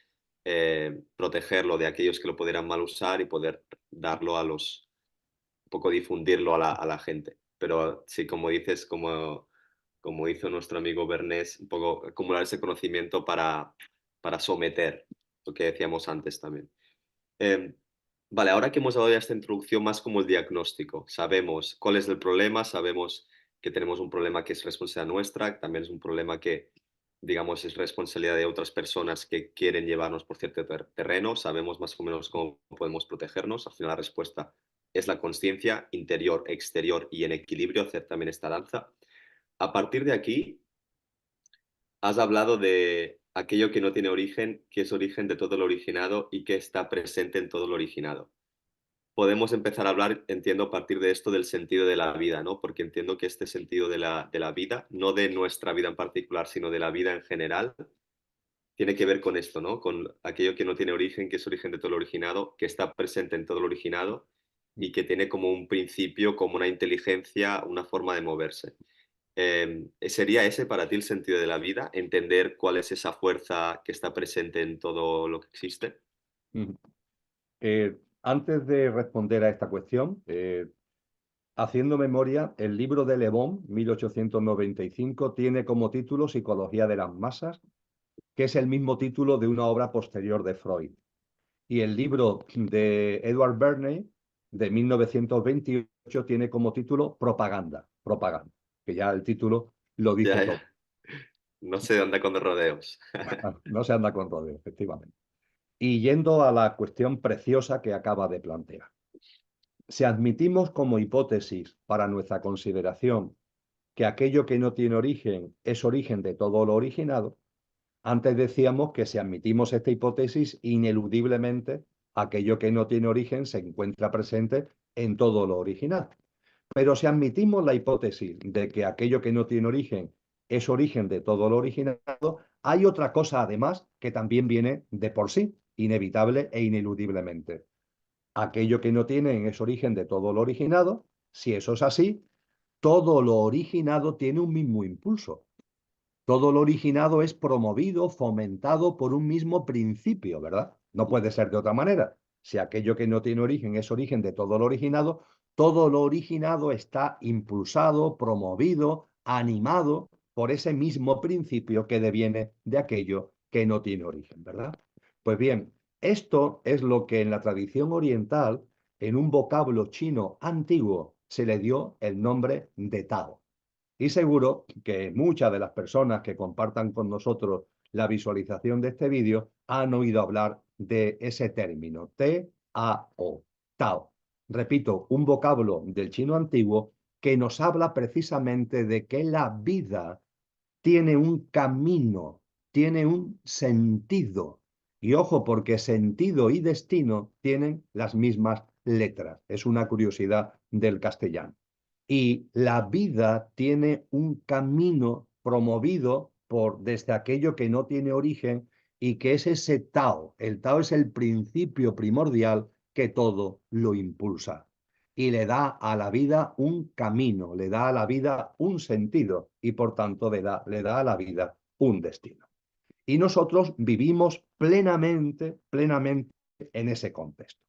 protegerlo de aquellos que lo pudieran mal usar y poder darlo un poco difundirlo a la gente. Pero sí, como dices, como hizo nuestro amigo Bernés, un poco acumular ese conocimiento para someter, lo que decíamos antes también. Eh, vale, ahora que hemos dado ya esta introducción más como el diagnóstico, sabemos cuál es el problema, sabemos que tenemos un problema que es responsabilidad nuestra, también es un problema que, digamos, es responsabilidad de otras personas que quieren llevarnos por cierto terreno, sabemos más o menos cómo podemos protegernos, al final la respuesta es la conciencia interior, exterior y en equilibrio, hacer también esta danza. A partir de aquí, has hablado de aquello que no tiene origen, que es origen de todo lo originado y que está presente en todo lo originado. Podemos empezar a hablar, entiendo, a partir de esto del sentido de la vida, ¿no? Porque entiendo que este sentido de la vida, no de nuestra vida en particular, sino de la vida en general, tiene que ver con esto, ¿no? Con aquello que no tiene origen, que es origen de todo lo originado, que está presente en todo lo originado y que tiene como un principio, como una inteligencia, una forma de moverse. ¿Sería ese para ti el sentido de la vida? ¿Entender cuál es esa fuerza que está presente en todo lo que existe? Antes de responder a esta cuestión, haciendo memoria, el libro de Le Bon, 1895, tiene como título Psicología de las masas, que es el mismo título de una obra posterior de Freud. Y el libro de Edward Bernays, de 1928, tiene como título Propaganda, que ya el título lo dice Ya, todo. ya. No sé dónde con rodeos. No se anda con rodeo, efectivamente. Y yendo a la cuestión preciosa que acaba de plantear. si admitimos como hipótesis para nuestra consideración que aquello que no tiene origen es origen de todo lo originado, antes decíamos que si admitimos esta hipótesis, ineludiblemente aquello que no tiene origen se encuentra presente en todo lo original. Pero si admitimos la hipótesis de que aquello que no tiene origen es origen de todo lo originado, hay otra cosa además que también viene de por sí, inevitable e ineludiblemente. Aquello que no tiene es origen de todo lo originado. Si eso es así, todo lo originado tiene un mismo impulso. Todo lo originado es promovido, fomentado por un mismo principio, ¿verdad? No puede ser de otra manera. Si aquello que no tiene origen es origen de todo lo originado está impulsado, promovido, animado por ese mismo principio que deviene de aquello que no tiene origen, ¿verdad? Pues bien, esto es lo que en la tradición oriental, en un vocablo chino antiguo, se le dio el nombre de Tao. Y seguro que muchas de las personas que compartan con nosotros la visualización de este vídeo han oído hablar de ese término, T-A-O, Tao. Repito, un vocablo del chino antiguo que nos habla precisamente de que la vida tiene un camino, tiene un sentido. Y ojo, porque sentido y destino tienen las mismas letras. Es una curiosidad del castellano. Y la vida tiene un camino promovido por desde aquello que no tiene origen y que es ese Tao. El Tao es el principio primordial que todo lo impulsa y le da a la vida un camino, le da a la vida un sentido y por tanto le da a la vida un destino. Y nosotros vivimos plenamente en ese contexto.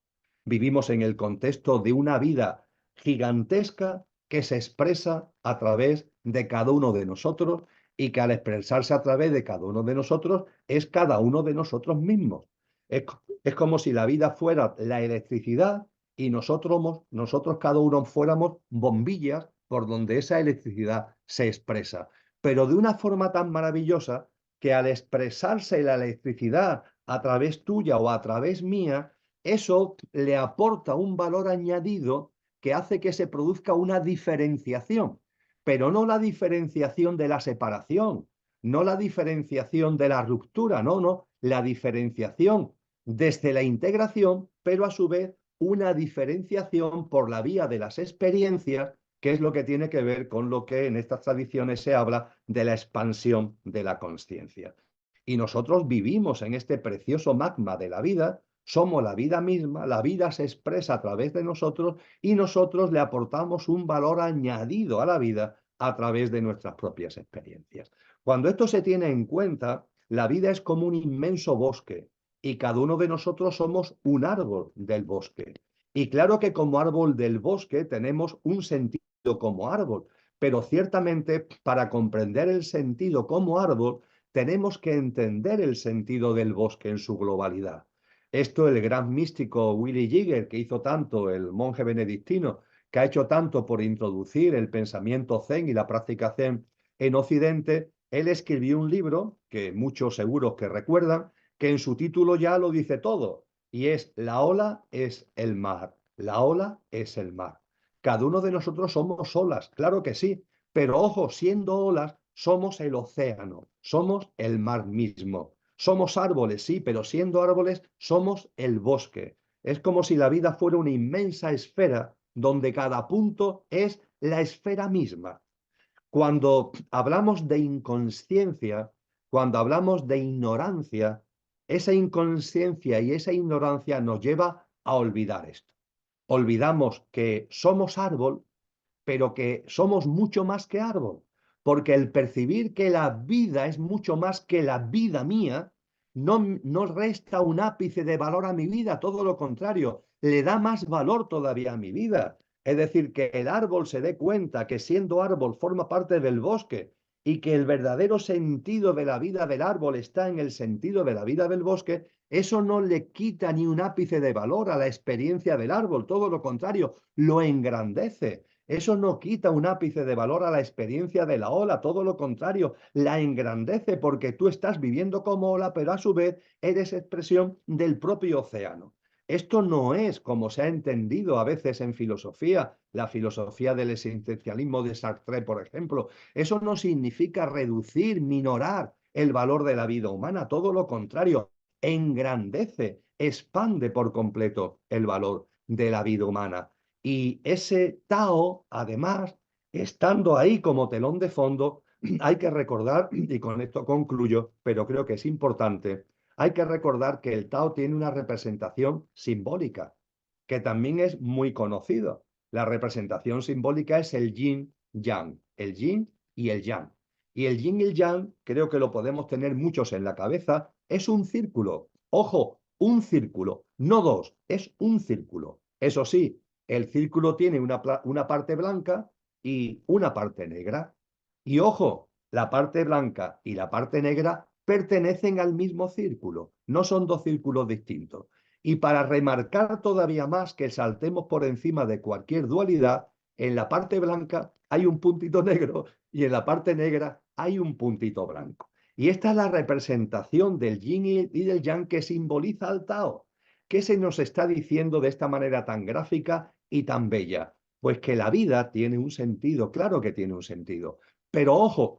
Vivimos en el contexto de una vida gigantesca que se expresa a través de cada uno de nosotros y que al expresarse a través de cada uno de nosotros es cada uno de nosotros mismos. Es como si la vida fuera la electricidad y nosotros cada uno fuéramos bombillas por donde esa electricidad se expresa, pero de una forma tan maravillosa que al expresarse la electricidad a través tuya o a través mía, eso le aporta un valor añadido que hace que se produzca una diferenciación, pero no la diferenciación de la separación, no la diferenciación de la ruptura, no, la diferenciación desde la integración, pero a su vez una diferenciación por la vía de las experiencias, que es lo que tiene que ver con lo que en estas tradiciones se habla de la expansión de la consciencia. Y nosotros vivimos en este precioso magma de la vida, somos la vida misma, la vida se expresa a través de nosotros y nosotros le aportamos un valor añadido a la vida a través de nuestras propias experiencias. Cuando esto se tiene en cuenta, la vida es como un inmenso bosque y cada uno de nosotros somos un árbol del bosque. Y claro que como árbol del bosque tenemos un sentido como árbol, pero ciertamente para comprender el sentido como árbol tenemos que entender el sentido del bosque en su globalidad. Esto el gran místico Willy Jigger, que hizo tanto, el monje benedictino, que ha hecho tanto por introducir el pensamiento zen y la práctica zen en Occidente, él escribió un libro que muchos seguros que recuerdan, que en su título ya lo dice todo, y es La ola es el mar, la ola es el mar. Cada uno de nosotros somos olas, claro que sí, pero ojo, siendo olas, somos el océano, somos el mar mismo. Somos árboles, sí, pero siendo árboles, somos el bosque. Es como si la vida fuera una inmensa esfera donde cada punto es la esfera misma. Cuando hablamos de inconsciencia, cuando hablamos de ignorancia, esa inconsciencia y esa ignorancia nos lleva a olvidar esto. Olvidamos que somos árbol, pero que somos mucho más que árbol, porque el percibir que la vida es mucho más que la vida mía, no resta un ápice de valor a mi vida, todo lo contrario, le da más valor todavía a mi vida. Es decir, que el árbol se dé cuenta que siendo árbol forma parte del bosque y que el verdadero sentido de la vida del árbol está en el sentido de la vida del bosque, eso no le quita ni un ápice de valor a la experiencia del árbol, todo lo contrario, lo engrandece. Eso no quita un ápice de valor a la experiencia de la ola, todo lo contrario, la engrandece porque tú estás viviendo como ola, pero a su vez eres expresión del propio océano. Esto no es como se ha entendido a veces en filosofía, la filosofía del existencialismo de Sartre, por ejemplo. Eso no significa reducir, minorar el valor de la vida humana, todo lo contrario, engrandece, expande por completo el valor de la vida humana. Y ese Tao, además, estando ahí como telón de fondo, hay que recordar, y con esto concluyo, pero creo que es importante, hay que recordar que el Tao tiene una representación simbólica, que también es muy conocido. La representación simbólica es el yin-yang, el yin y el yang. Y el yin y el yang, creo que lo podemos tener muchos en la cabeza, es un círculo. Ojo, un círculo, no dos, es un círculo. Eso sí, el círculo tiene una parte blanca y una parte negra. Y ojo, la parte blanca y la parte negra pertenecen al mismo círculo, no son dos círculos distintos. Y para remarcar todavía más que saltemos por encima de cualquier dualidad, en la parte blanca hay un puntito negro y en la parte negra hay un puntito blanco. Y esta es la representación del yin y del yang que simboliza al Tao. ¿Qué se nos está diciendo de esta manera tan gráfica y tan bella? Pues que la vida tiene un sentido, claro que tiene un sentido. Pero ojo,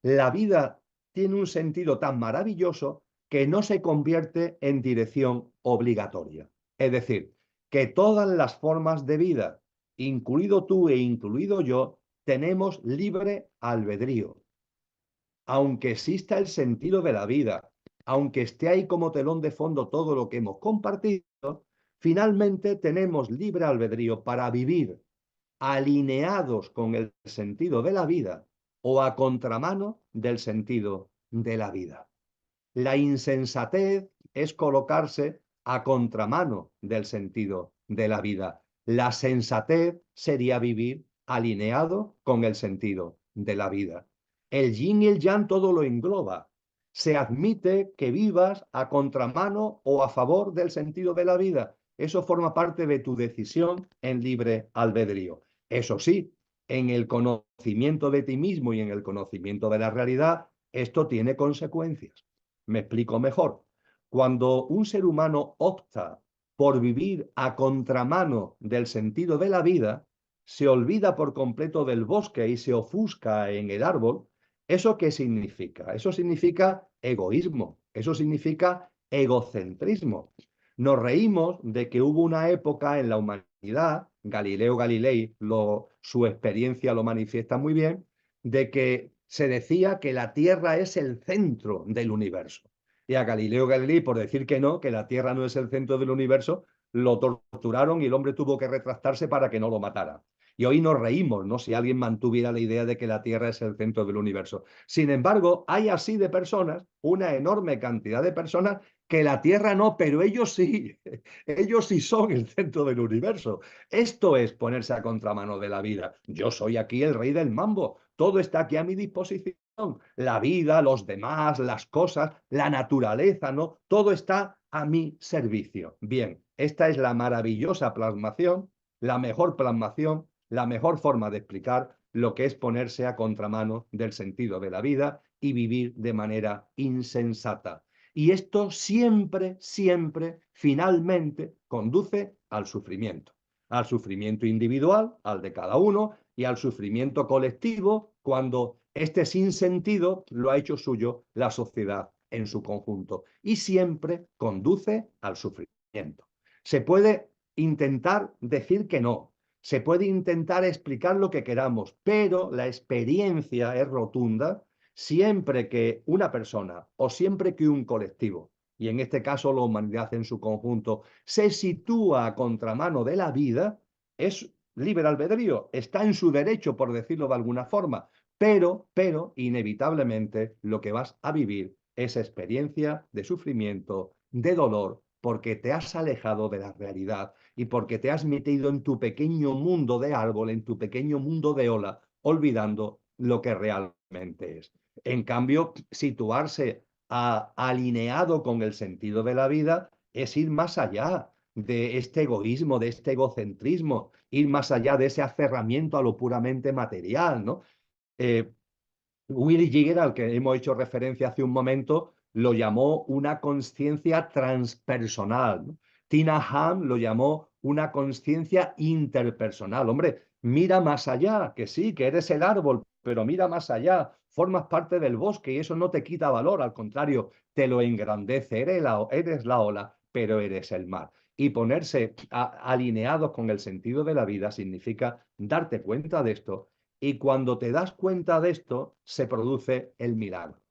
la vida tiene un sentido tan maravilloso que no se convierte en dirección obligatoria. Es decir, que todas las formas de vida, incluido tú e incluido yo, tenemos libre albedrío. Aunque exista el sentido de la vida, aunque esté ahí como telón de fondo todo lo que hemos compartido, finalmente tenemos libre albedrío para vivir alineados con el sentido de la vida o a contramano del sentido de la vida. La insensatez es colocarse a contramano del sentido de la vida. La sensatez sería vivir alineado con el sentido de la vida. El yin y el yang todo lo engloba. Se admite que vivas a contramano o a favor del sentido de la vida. Eso forma parte de tu decisión en libre albedrío. Eso sí, en el conocimiento de ti mismo y en el conocimiento de la realidad, esto tiene consecuencias. Me explico mejor. Cuando un ser humano opta por vivir a contramano del sentido de la vida, se olvida por completo del bosque y se ofusca en el árbol. ¿Eso qué significa? Eso significa egoísmo, eso significa egocentrismo. Nos reímos de que hubo una época en la humanidad, Galileo Galilei, su experiencia lo manifiesta muy bien, de que se decía que la Tierra es el centro del universo. Y a Galileo Galilei, por decir que la Tierra no es el centro del universo, lo torturaron y el hombre tuvo que retractarse para que no lo matara. Y hoy nos reímos, ¿no? Si alguien mantuviera la idea de que la Tierra es el centro del universo. Sin embargo, hay así de personas, una enorme cantidad de personas, que la Tierra no, pero ellos sí, ellos sí son el centro del universo. Esto es ponerse a contramano de la vida. Yo soy aquí el rey del mambo, todo está aquí a mi disposición. La vida, los demás, las cosas, la naturaleza, ¿no? Todo está a mi servicio. Bien, esta es la maravillosa plasmación, la mejor plasmación, la mejor forma de explicar lo que es ponerse a contramano del sentido de la vida y vivir de manera insensata. Y esto siempre, siempre, finalmente, conduce al sufrimiento individual, al de cada uno, y al sufrimiento colectivo cuando este sinsentido lo ha hecho suyo la sociedad en su conjunto. Y siempre conduce al sufrimiento. Se puede intentar decir que no, se puede intentar explicar lo que queramos, pero la experiencia es rotunda siempre que una persona o siempre que un colectivo, y en este caso la humanidad en su conjunto, se sitúa a contramano de la vida, es libre albedrío, está en su derecho, por decirlo de alguna forma, pero inevitablemente lo que vas a vivir es experiencia de sufrimiento, de dolor, porque te has alejado de la realidad y porque te has metido en tu pequeño mundo de árbol, en tu pequeño mundo de ola, olvidando lo que realmente es. En cambio, situarse alineado con el sentido de la vida es ir más allá de este egoísmo, de este egocentrismo, ir más allá de ese aferramiento a lo puramente material, ¿no? Willy Jigger, al que hemos hecho referencia hace un momento, lo llamó una conciencia transpersonal, ¿no? Tina Ham lo llamó una conciencia interpersonal. Hombre, mira más allá, que sí, que eres el árbol, pero mira más allá, formas parte del bosque y eso no te quita valor, al contrario, te lo engrandece, eres la ola, pero eres el mar. Y ponerse alineados con el sentido de la vida significa darte cuenta de esto. Y cuando te das cuenta de esto, se produce el milagro.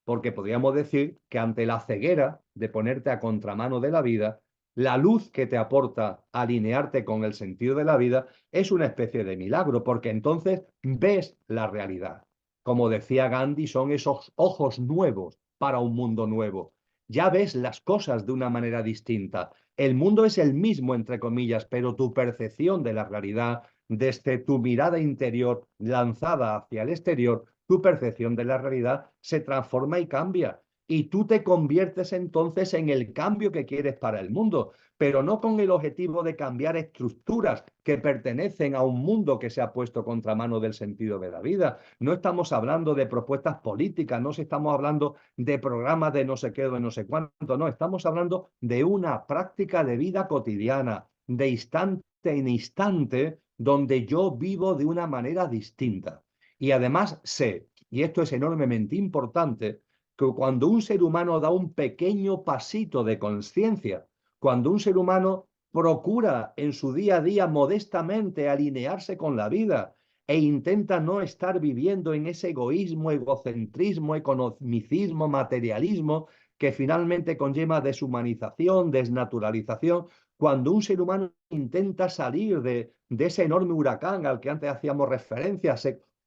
Porque podríamos decir que ante la ceguera de ponerte a contramano de la vida, la luz que te aporta alinearte con el sentido de la vida es una especie de milagro, porque entonces ves la realidad. Como decía Gandhi, son esos ojos nuevos para un mundo nuevo. Ya ves las cosas de una manera distinta. El mundo es el mismo, entre comillas, pero tu percepción de la realidad, desde tu mirada interior lanzada hacia el exterior, tu percepción de la realidad se transforma y cambia. Y tú te conviertes entonces en el cambio que quieres para el mundo, pero no con el objetivo de cambiar estructuras que pertenecen a un mundo que se ha puesto contramano del sentido de la vida. No estamos hablando de propuestas políticas, no estamos hablando de programas de no sé qué o de no sé cuánto, no, estamos hablando de una práctica de vida cotidiana, de instante en instante, donde yo vivo de una manera distinta. Y además sé, y esto es enormemente importante, que cuando un ser humano da un pequeño pasito de conciencia, cuando un ser humano procura en su día a día modestamente alinearse con la vida e intenta no estar viviendo en ese egoísmo, egocentrismo, economicismo, materialismo que finalmente conlleva deshumanización, desnaturalización, cuando un ser humano intenta salir de ese enorme huracán al que antes hacíamos referencia,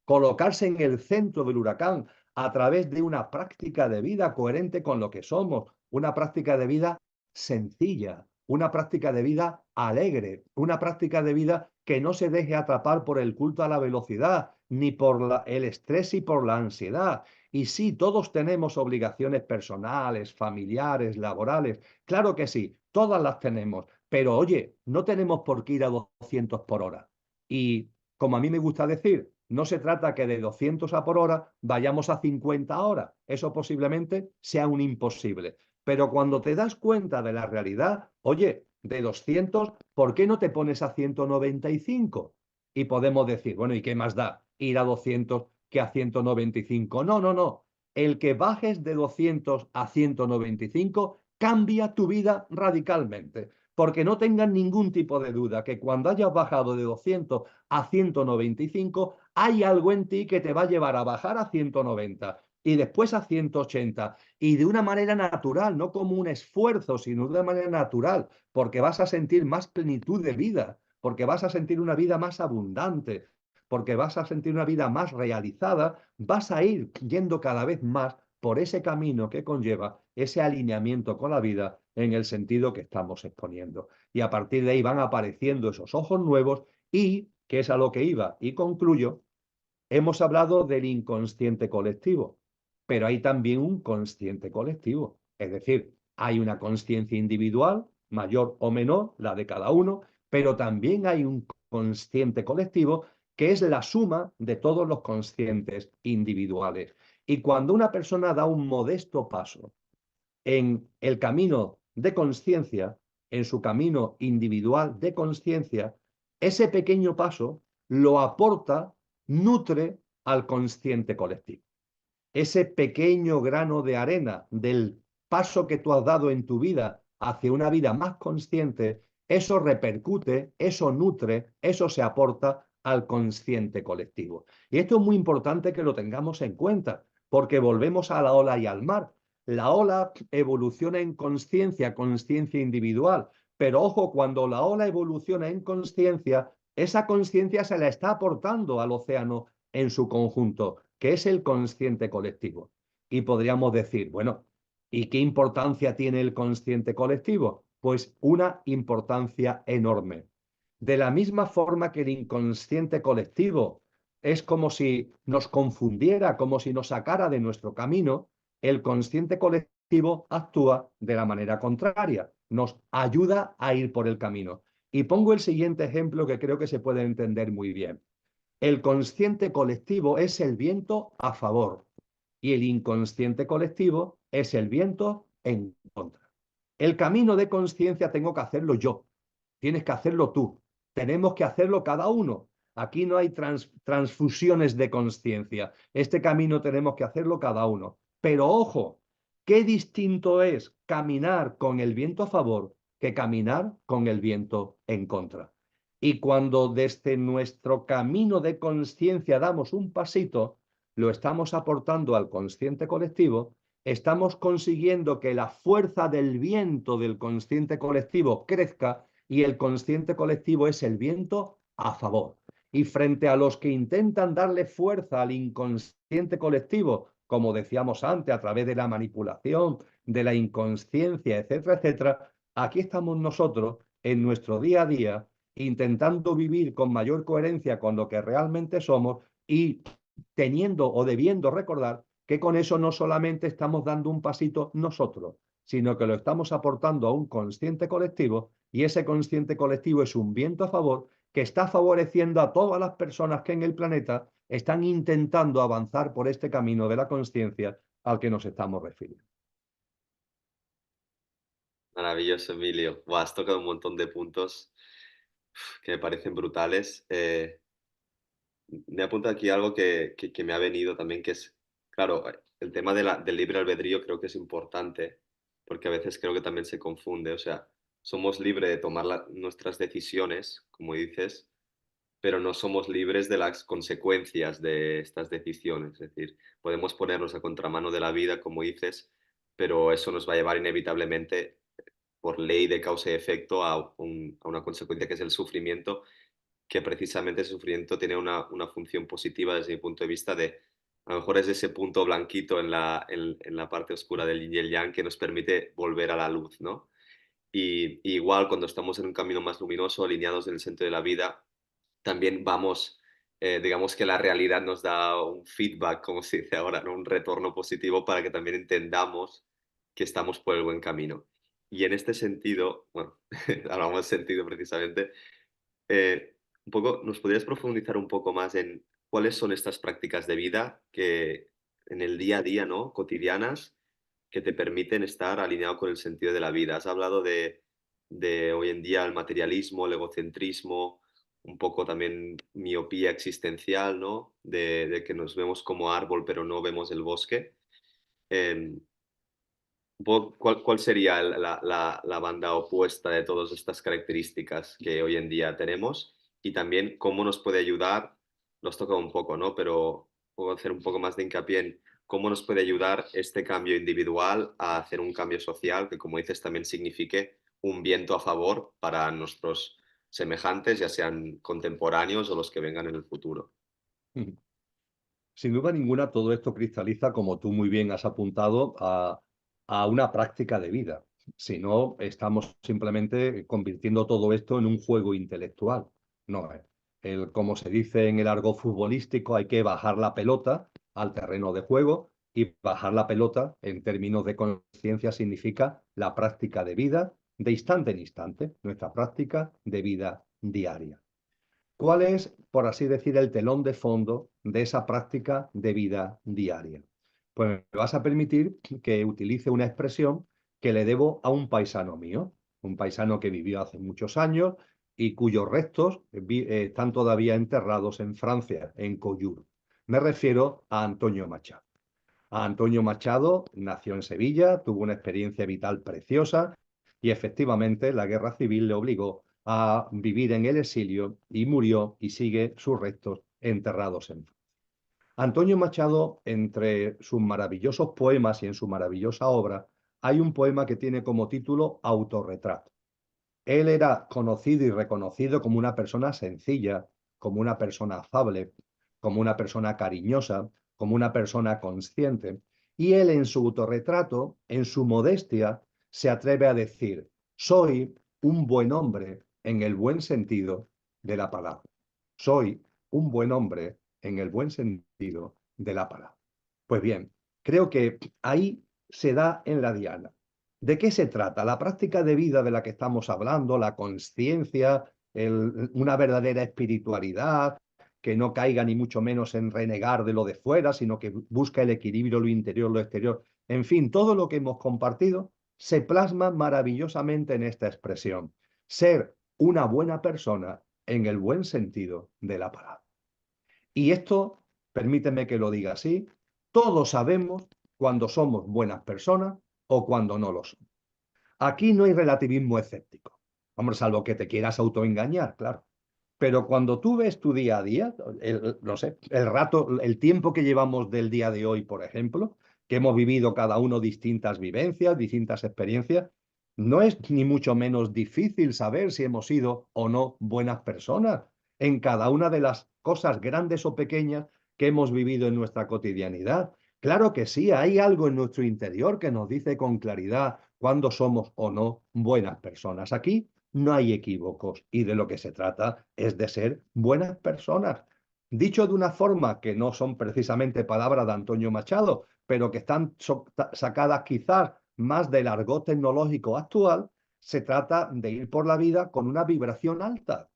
colocarse en el centro del huracán a través de una práctica de vida coherente con lo que somos, una práctica de vida sencilla, una práctica de vida alegre, una práctica de vida que no se deje atrapar por el culto a la velocidad, ni por el estrés y por la ansiedad. Y sí, todos tenemos obligaciones personales, familiares, laborales. Claro que sí, todas las tenemos. Pero oye, no tenemos por qué ir a 200 por hora. Y como a mí me gusta decir, no se trata que de 200 a por hora vayamos a 50 horas. Eso posiblemente sea un imposible. Pero cuando te das cuenta de la realidad, oye, de 200, ¿por qué no te pones a 195? Y podemos decir, bueno, ¿y qué más da ir a 200 que a 195? No, no, no. El que bajes de 200 a 195 cambia tu vida radicalmente. Porque no tengan ningún tipo de duda que cuando hayas bajado de 200 a 195, hay algo en ti que te va a llevar a bajar a 190 y después a 180 y de una manera natural, no como un esfuerzo, sino de una manera natural, porque vas a sentir más plenitud de vida, porque vas a sentir una vida más abundante, porque vas a sentir una vida más realizada, vas a ir yendo cada vez más por ese camino que conlleva ese alineamiento con la vida en el sentido que estamos exponiendo. Y a partir de ahí van apareciendo esos ojos nuevos y, que es a lo que iba, y concluyo, hemos hablado del inconsciente colectivo, pero hay también un consciente colectivo. Es decir, hay una conciencia individual, mayor o menor, la de cada uno, pero también hay un consciente colectivo que es la suma de todos los conscientes individuales. Y cuando una persona da un modesto paso en el camino de conciencia, en su camino individual de conciencia, ese pequeño paso lo aporta, nutre al consciente colectivo. Ese pequeño grano de arena del paso que tú has dado en tu vida hacia una vida más consciente, eso repercute, eso nutre, eso se aporta al consciente colectivo. Y esto es muy importante que lo tengamos en cuenta, porque volvemos a la ola y al mar. La ola evoluciona en conciencia, conciencia individual, pero ojo, cuando la ola evoluciona en conciencia, esa conciencia se la está aportando al océano en su conjunto, que es el consciente colectivo. Y podríamos decir, bueno, ¿y qué importancia tiene el consciente colectivo? Pues una importancia enorme. De la misma forma que el inconsciente colectivo es como si nos confundiera, como si nos sacara de nuestro camino, el consciente colectivo actúa de la manera contraria, nos ayuda a ir por el camino. Y pongo el siguiente ejemplo que creo que se puede entender muy bien. El consciente colectivo es el viento a favor y el inconsciente colectivo es el viento en contra. El camino de conciencia tengo que hacerlo yo, tienes que hacerlo tú, tenemos que hacerlo cada uno. Aquí no hay transfusiones de conciencia. Este camino tenemos que hacerlo cada uno. Pero ojo, qué distinto es caminar con el viento a favor que caminar con el viento en contra. Y cuando desde nuestro camino de conciencia damos un pasito, lo estamos aportando al consciente colectivo, estamos consiguiendo que la fuerza del viento del consciente colectivo crezca y el consciente colectivo es el viento a favor. Y frente a los que intentan darle fuerza al inconsciente colectivo, como decíamos antes, a través de la manipulación, de la inconsciencia, etcétera, etcétera, aquí estamos nosotros en nuestro día a día intentando vivir con mayor coherencia con lo que realmente somos y teniendo o debiendo recordar que con eso no solamente estamos dando un pasito nosotros, sino que lo estamos aportando a un consciente colectivo y ese consciente colectivo es un viento a favor que está favoreciendo a todas las personas que en el planeta están intentando avanzar por este camino de la conciencia al que nos estamos refiriendo. Maravilloso, Emilio. Buah, has tocado un montón de puntos que me parecen brutales. Me apunta aquí algo que me ha venido también, que es, claro, el tema del libre albedrío creo que es importante, porque a veces creo que también se confunde. O sea, somos libres de tomar nuestras decisiones, como dices, pero no somos libres de las consecuencias de estas decisiones. Es decir, podemos ponernos a contramano de la vida, como dices, pero eso nos va a llevar inevitablemente, por ley de causa y efecto, a una consecuencia que es el sufrimiento, que precisamente ese sufrimiento tiene una función positiva desde mi punto de vista de, a lo mejor es ese punto blanquito en la parte oscura del yin y el yang que nos permite volver a la luz, ¿no? Y igual cuando estamos en un camino más luminoso, alineados en el centro de la vida, también vamos, digamos que la realidad nos da un feedback, como se dice ahora, ¿no? Un retorno positivo para que también entendamos que estamos por el buen camino. Y en este sentido, bueno, hablamos de sentido precisamente, un poco, ¿nos podrías profundizar un poco más en cuáles son estas prácticas de vida que en el día a día, ¿no? Cotidianas, que te permiten estar alineado con el sentido de la vida? Has hablado de hoy en día el materialismo, el egocentrismo, un poco también miopía existencial, ¿no? De que nos vemos como árbol pero no vemos el bosque. Em, ¿Cuál sería la banda opuesta de todas estas características que hoy en día tenemos? Y también cómo nos puede ayudar, lo has tocado un poco, ¿no? Pero puedo hacer un poco más de hincapié en cómo nos puede ayudar este cambio individual a hacer un cambio social que, como dices, también signifique un viento a favor para nuestros semejantes, ya sean contemporáneos o los que vengan en el futuro. Sin duda ninguna, todo esto cristaliza, como tú muy bien has apuntado, a una práctica de vida. Si no, estamos simplemente convirtiendo todo esto en un juego intelectual. No, como se dice en el argot futbolístico, hay que bajar la pelota al terreno de juego y bajar la pelota en términos de conciencia significa la práctica de vida de instante en instante, nuestra práctica de vida diaria. ¿Cuál es, por así decir, el telón de fondo de esa práctica de vida diaria? Pues me vas a permitir que utilice una expresión que le debo a un paisano mío, un paisano que vivió hace muchos años y cuyos restos están todavía enterrados en Francia, en Collioure. Me refiero a Antonio Machado. Antonio Machado nació en Sevilla, tuvo una experiencia vital preciosa y efectivamente la guerra civil le obligó a vivir en el exilio y murió y sigue sus restos enterrados en Francia. Antonio Machado, entre sus maravillosos poemas y en su maravillosa obra, hay un poema que tiene como título Autorretrato. Él era conocido y reconocido como una persona sencilla, como una persona afable, como una persona cariñosa, como una persona consciente. Y él en su autorretrato, en su modestia, se atreve a decir, soy un buen hombre en el buen sentido de la palabra. Soy un buen hombre en el buen sentido de la palabra. Pues bien, creo que ahí se da en la diana. ¿De qué se trata? La práctica de vida de la que estamos hablando, la conciencia, una verdadera espiritualidad, que no caiga ni mucho menos en renegar de lo de fuera, sino que busca el equilibrio, lo interior, lo exterior. En fin, todo lo que hemos compartido se plasma maravillosamente en esta expresión: ser una buena persona en el buen sentido de la palabra. Y esto, permíteme que lo diga así, todos sabemos cuando somos buenas personas o cuando no lo somos. Aquí no hay relativismo escéptico. Hombre, salvo que te quieras autoengañar, claro. Pero cuando tú ves tu día a día, no sé, el rato, el tiempo que llevamos del día de hoy, por ejemplo, que hemos vivido cada uno distintas vivencias, distintas experiencias, no es ni mucho menos difícil saber si hemos sido o no buenas personas en cada una de las cosas grandes o pequeñas que hemos vivido en nuestra cotidianidad. Claro que sí, hay algo en nuestro interior que nos dice con claridad cuándo somos o no buenas personas. Aquí no hay equívocos y de lo que se trata es de ser buenas personas. Dicho de una forma que no son precisamente palabras de Antonio Machado, pero que están sacadas quizás más del argot tecnológico actual, se trata de ir por la vida con una vibración alta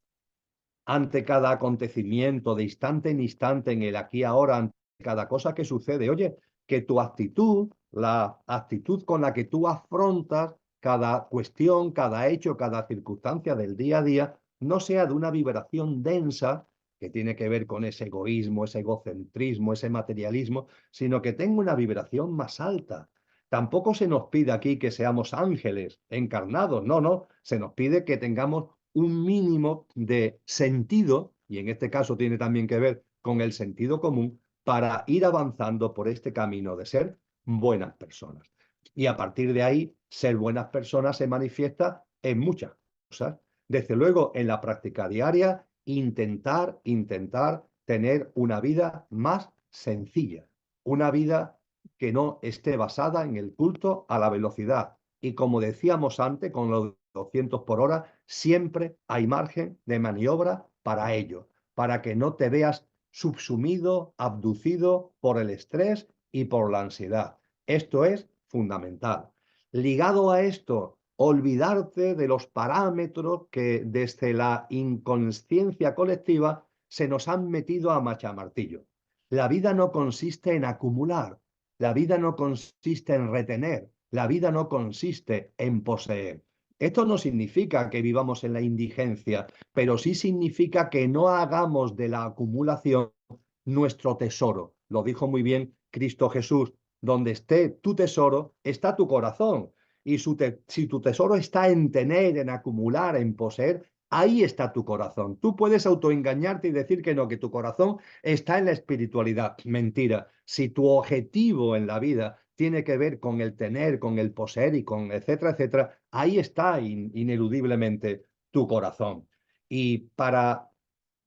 ante cada acontecimiento, de instante en instante, en el aquí y ahora, ante cada cosa que sucede. Oye, que tu actitud, la actitud con la que tú afrontas cada cuestión, cada hecho, cada circunstancia del día a día, no sea de una vibración densa que tiene que ver con ese egoísmo, ese egocentrismo, ese materialismo, sino que tenga una vibración más alta. Tampoco se nos pide aquí que seamos ángeles encarnados, no, no, se nos pide que tengamos un mínimo de sentido, y en este caso tiene también que ver con el sentido común, para ir avanzando por este camino de ser buenas personas. Y a partir de ahí, ser buenas personas se manifiesta en muchas cosas. Desde luego, en la práctica diaria, intentar tener una vida más sencilla, una vida que no esté basada en el culto a la velocidad. Y como decíamos antes, con los 200 por hora, siempre hay margen de maniobra para ello, para que no te veas subsumido, abducido por el estrés y por la ansiedad. Esto es fundamental. Ligado a esto, olvidarte de los parámetros que desde la inconsciencia colectiva se nos han metido a machamartillo. La vida no consiste en acumular, la vida no consiste en retener, la vida no consiste en poseer. Esto no significa que vivamos en la indigencia, pero sí significa que no hagamos de la acumulación nuestro tesoro. Lo dijo muy bien Cristo Jesús: donde esté tu tesoro, está tu corazón. Y si tu tesoro está en tener, en acumular, en poseer, ahí está tu corazón. Tú puedes autoengañarte y decir que no, que tu corazón está en la espiritualidad. Mentira. Si tu objetivo en la vida tiene que ver con el tener, con el poseer y con etcétera, etcétera, ahí está ineludiblemente tu corazón. Y para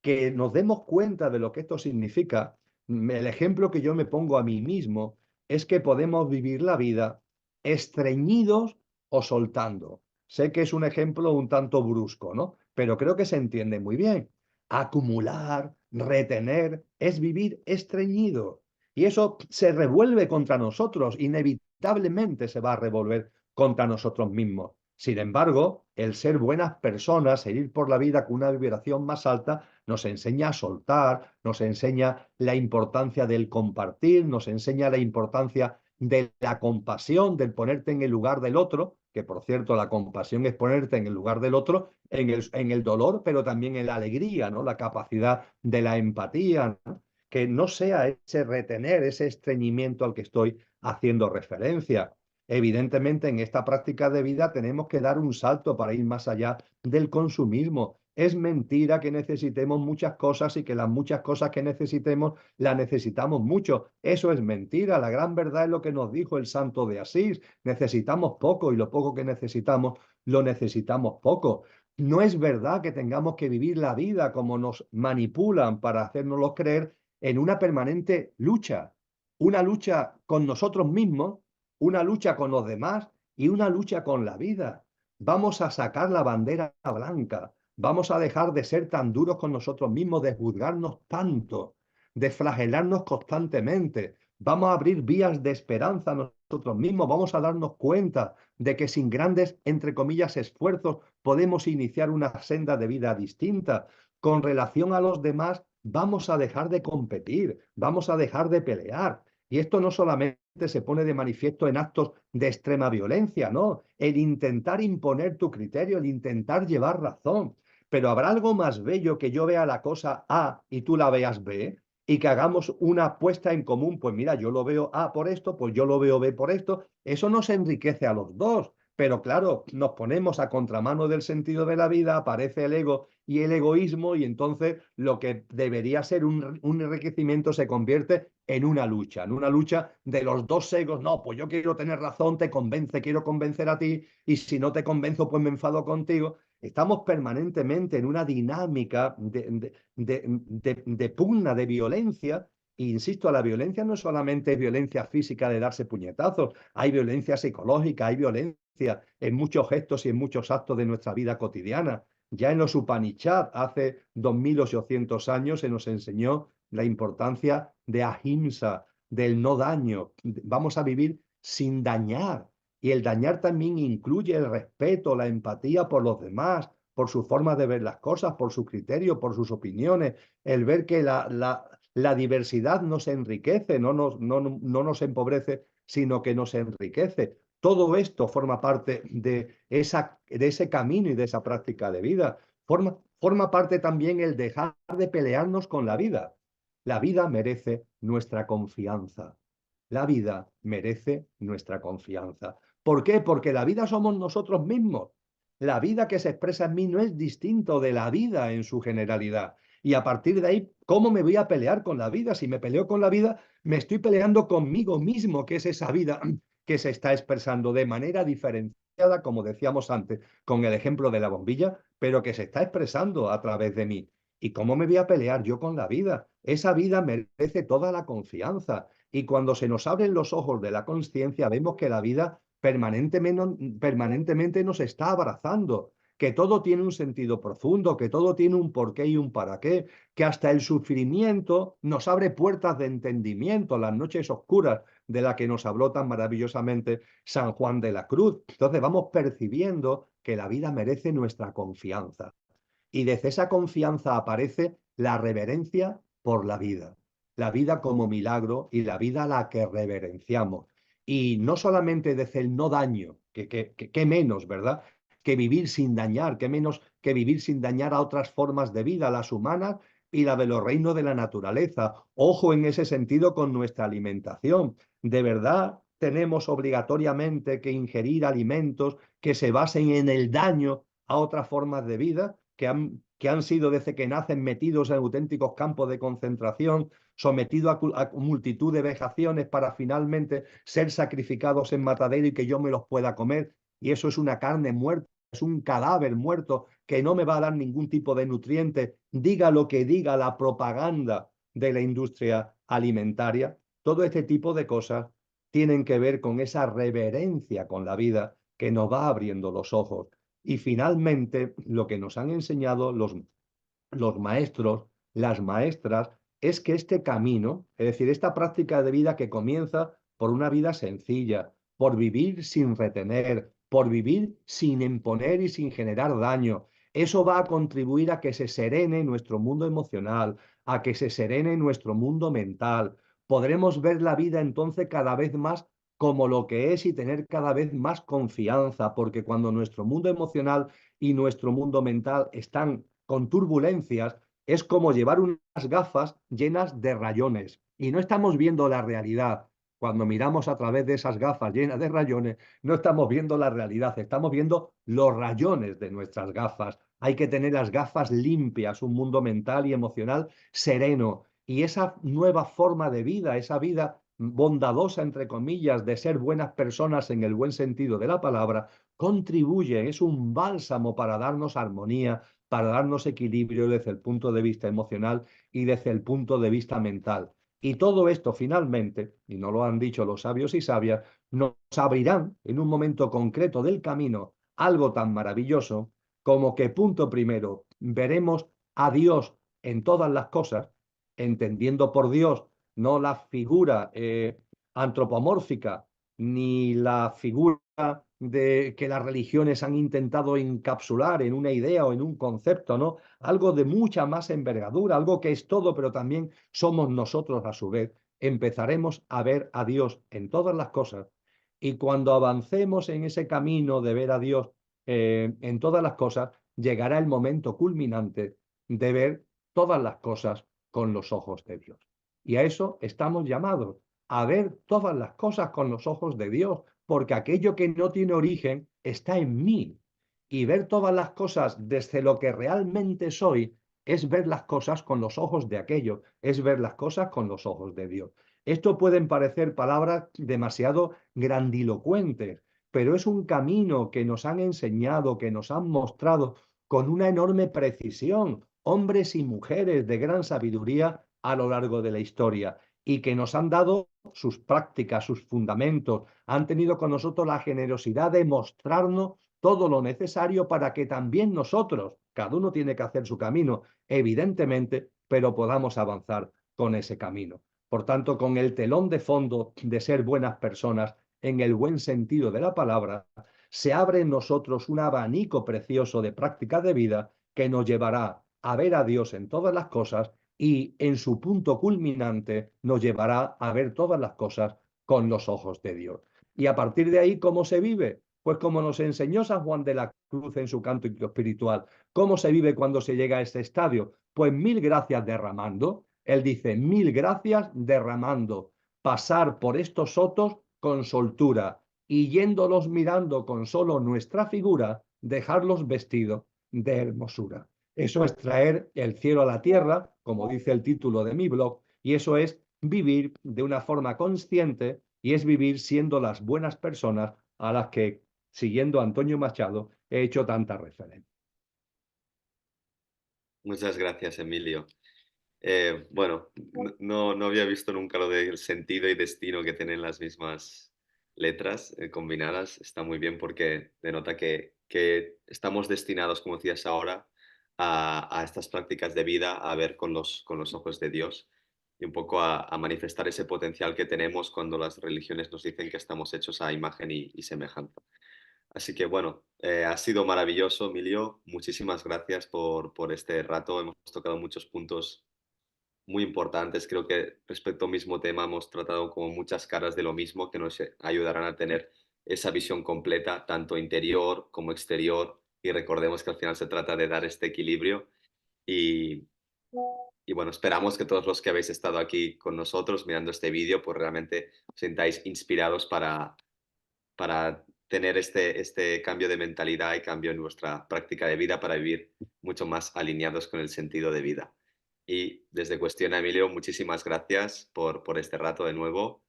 que nos demos cuenta de lo que esto significa, el ejemplo que yo me pongo a mí mismo es que podemos vivir la vida estreñidos o soltando. Sé que es un ejemplo un tanto brusco, ¿no? Pero creo que se entiende muy bien. Acumular, retener, es vivir estreñido. Y eso se revuelve contra nosotros, inevitablemente se va a revolver contra nosotros mismos. Sin embargo, el ser buenas personas, el ir por la vida con una vibración más alta, nos enseña a soltar, nos enseña la importancia del compartir, nos enseña la importancia de la compasión, del ponerte en el lugar del otro, que por cierto la compasión es ponerte en el lugar del otro, en el dolor, pero también en la alegría, ¿no? La capacidad de la empatía, ¿no? Que no sea ese retener, ese estreñimiento al que estoy haciendo referencia. Evidentemente, en esta práctica de vida tenemos que dar un salto para ir más allá del consumismo. Es mentira que necesitemos muchas cosas y que las muchas cosas que necesitemos las necesitamos mucho. Eso es mentira. La gran verdad es lo que nos dijo el santo de Asís. Necesitamos poco y lo poco que necesitamos lo necesitamos poco. No es verdad que tengamos que vivir la vida como nos manipulan para hacérnoslo creer, en una permanente lucha. Una lucha con nosotros mismos, una lucha con los demás y una lucha con la vida. Vamos a sacar la bandera blanca. Vamos a dejar de ser tan duros con nosotros mismos, de juzgarnos tanto, de flagelarnos constantemente. Vamos a abrir vías de esperanza a nosotros mismos. Vamos a darnos cuenta de que sin grandes, entre comillas, esfuerzos podemos iniciar una senda de vida distinta. Con relación a los demás, vamos a dejar de competir, vamos a dejar de pelear. Y esto no solamente se pone de manifiesto en actos de extrema violencia, ¿no? El intentar imponer tu criterio, el intentar llevar razón. Pero habrá algo más bello que yo vea la cosa A y tú la veas B y que hagamos una apuesta en común. Pues mira, yo lo veo A por esto, pues yo lo veo B por esto. Eso nos enriquece a los dos. Pero claro, nos ponemos a contramano del sentido de la vida, aparece el ego y el egoísmo y entonces lo que debería ser un enriquecimiento se convierte en una lucha de los dos egos. No, pues yo quiero tener razón, te convence, quiero convencer a ti y si no te convenzo, pues me enfado contigo. Estamos permanentemente en una dinámica de pugna, de violencia. E insisto, la violencia no solamente es violencia física de darse puñetazos, hay violencia psicológica, hay violencia en muchos gestos y en muchos actos de nuestra vida cotidiana. Ya en los Upanishads, hace 2800 años, se nos enseñó la importancia de ahimsa, del no daño. Vamos a vivir sin dañar. Y el dañar también incluye el respeto, la empatía por los demás, por su forma de ver las cosas, por su criterio, por sus opiniones, el ver que la diversidad nos enriquece, no nos empobrece, sino que nos enriquece. Todo esto forma parte de ese camino y de esa práctica de vida. Forma parte también el dejar de pelearnos con la vida. La vida merece nuestra confianza. La vida merece nuestra confianza. ¿Por qué? Porque la vida somos nosotros mismos. La vida que se expresa en mí no es distinto de la vida en su generalidad. Y a partir de ahí, ¿cómo me voy a pelear con la vida? Si me peleo con la vida, me estoy peleando conmigo mismo, que es esa vida que se está expresando de manera diferenciada, como decíamos antes, con el ejemplo de la bombilla, pero que se está expresando a través de mí. ¿Y cómo me voy a pelear yo con la vida? Esa vida merece toda la confianza. Y cuando se nos abren los ojos de la conciencia, vemos que la vida permanentemente nos está abrazando, que todo tiene un sentido profundo, que todo tiene un porqué y un para qué, que hasta el sufrimiento nos abre puertas de entendimiento, las noches oscuras de la que nos habló tan maravillosamente San Juan de la Cruz. Entonces vamos percibiendo que la vida merece nuestra confianza. Y desde esa confianza aparece la reverencia por la vida como milagro y la vida a la que reverenciamos. Y no solamente desde el no daño, que menos, ¿verdad? Que vivir sin dañar, que menos que vivir sin dañar a otras formas de vida, las humanas y la de los reinos de la naturaleza. Ojo en ese sentido con nuestra alimentación. De verdad tenemos obligatoriamente que ingerir alimentos que se basen en el daño a otras formas de vida que han sido desde que nacen metidos en auténticos campos de concentración, sometidos a multitud de vejaciones para finalmente ser sacrificados en matadero y que yo me los pueda comer. Y eso es una carne muerta, es un cadáver muerto que no me va a dar ningún tipo de nutriente, diga lo que diga la propaganda de la industria alimentaria. Todo este tipo de cosas tienen que ver con esa reverencia con la vida que nos va abriendo los ojos. Y finalmente, lo que nos han enseñado los maestros, las maestras, es que este camino, es decir, esta práctica de vida que comienza por una vida sencilla, por vivir sin retener, por vivir sin imponer y sin generar daño, eso va a contribuir a que se serene nuestro mundo emocional, a que se serene nuestro mundo mental. Podremos ver la vida entonces cada vez más como lo que es y tener cada vez más confianza, porque cuando nuestro mundo emocional y nuestro mundo mental están con turbulencias, es como llevar unas gafas llenas de rayones y no estamos viendo la realidad. Cuando miramos a través de esas gafas llenas de rayones, no estamos viendo la realidad, estamos viendo los rayones de nuestras gafas. Hay que tener las gafas limpias, un mundo mental y emocional sereno. Y esa nueva forma de vida, esa vida bondadosa, entre comillas, de ser buenas personas en el buen sentido de la palabra, contribuye, es un bálsamo para darnos armonía, para darnos equilibrio desde el punto de vista emocional y desde el punto de vista mental. Y todo esto finalmente, y no lo han dicho los sabios y sabias, nos abrirán en un momento concreto del camino algo tan maravilloso como que punto primero veremos a Dios en todas las cosas, entendiendo por Dios no la figura antropomórfica ni la figura de que las religiones han intentado encapsular en una idea o en un concepto, ¿no? Algo de mucha más envergadura, algo que es todo, pero también somos nosotros a su vez. empezaremos a ver a Dios en todas las cosas. Y cuando avancemos en ese camino de ver a Dios en todas las cosas, llegará el momento culminante de ver todas las cosas con los ojos de Dios. Y a eso estamos llamados, a ver todas las cosas con los ojos de Dios, porque aquello que no tiene origen está en mí. Y ver todas las cosas desde lo que realmente soy es ver las cosas con los ojos de aquello, es ver las cosas con los ojos de Dios. Esto pueden parecer palabras demasiado grandilocuentes, pero es un camino que nos han enseñado, que nos han mostrado con una enorme precisión, hombres y mujeres de gran sabiduría a lo largo de la historia y que nos han dado sus prácticas, sus fundamentos, han tenido con nosotros la generosidad de mostrarnos todo lo necesario para que también nosotros, cada uno tiene que hacer su camino, evidentemente, pero podamos avanzar con ese camino. Por tanto, con el telón de fondo de ser buenas personas, en el buen sentido de la palabra, se abre en nosotros un abanico precioso de prácticas de vida que nos llevará a ver a Dios en todas las cosas y en su punto culminante nos llevará a ver todas las cosas con los ojos de Dios. Y a partir de ahí, ¿cómo se vive? Pues como nos enseñó San Juan de la Cruz en su canto espiritual, ¿cómo se vive cuando se llega a ese estadio? Pues mil gracias derramando. Él dice, mil gracias derramando, pasar por estos sotos con soltura y yéndolos mirando con solo nuestra figura, dejarlos vestidos de hermosura. Eso es traer el cielo a la tierra, como dice el título de mi blog, y eso es vivir de una forma consciente y es vivir siendo las buenas personas a las que, siguiendo a Antonio Machado, he hecho tanta referencia. Muchas gracias, Emilio. Bueno, no había visto nunca lo del sentido y destino que tienen las mismas letras combinadas. Está muy bien porque denota que estamos destinados, como decías ahora, a estas prácticas de vida, a ver con los ojos de Dios y un poco a manifestar ese potencial que tenemos cuando las religiones nos dicen que estamos hechos a imagen y semejanza. Así que bueno, ha sido maravilloso, Emilio. Muchísimas gracias por este rato. Hemos tocado muchos puntos muy importantes. Creo que respecto al mismo tema hemos tratado como muchas caras de lo mismo que nos ayudarán a tener esa visión completa, tanto interior como exterior. Y recordemos que al final se trata de dar este equilibrio. Y, y bueno, esperamos que todos los que habéis estado aquí con nosotros mirando este vídeo, pues realmente os sintáis inspirados para tener este cambio de mentalidad y cambio en nuestra práctica de vida para vivir mucho más alineados con el sentido de vida. Y desde Cuestiona, Emilio, muchísimas gracias por este rato de nuevo.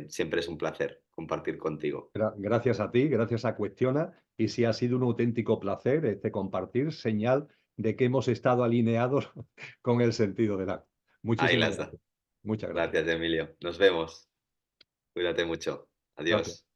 Siempre es un placer compartir contigo. Gracias a ti, gracias a Cuestiona, y sí ha sido un auténtico placer este compartir, señal de que hemos estado alineados con el sentido del acto. Ahí Muchísimas las da. gracias. Muchas gracias. Gracias, Emilio. Nos vemos. Cuídate mucho. Gracias. Adiós.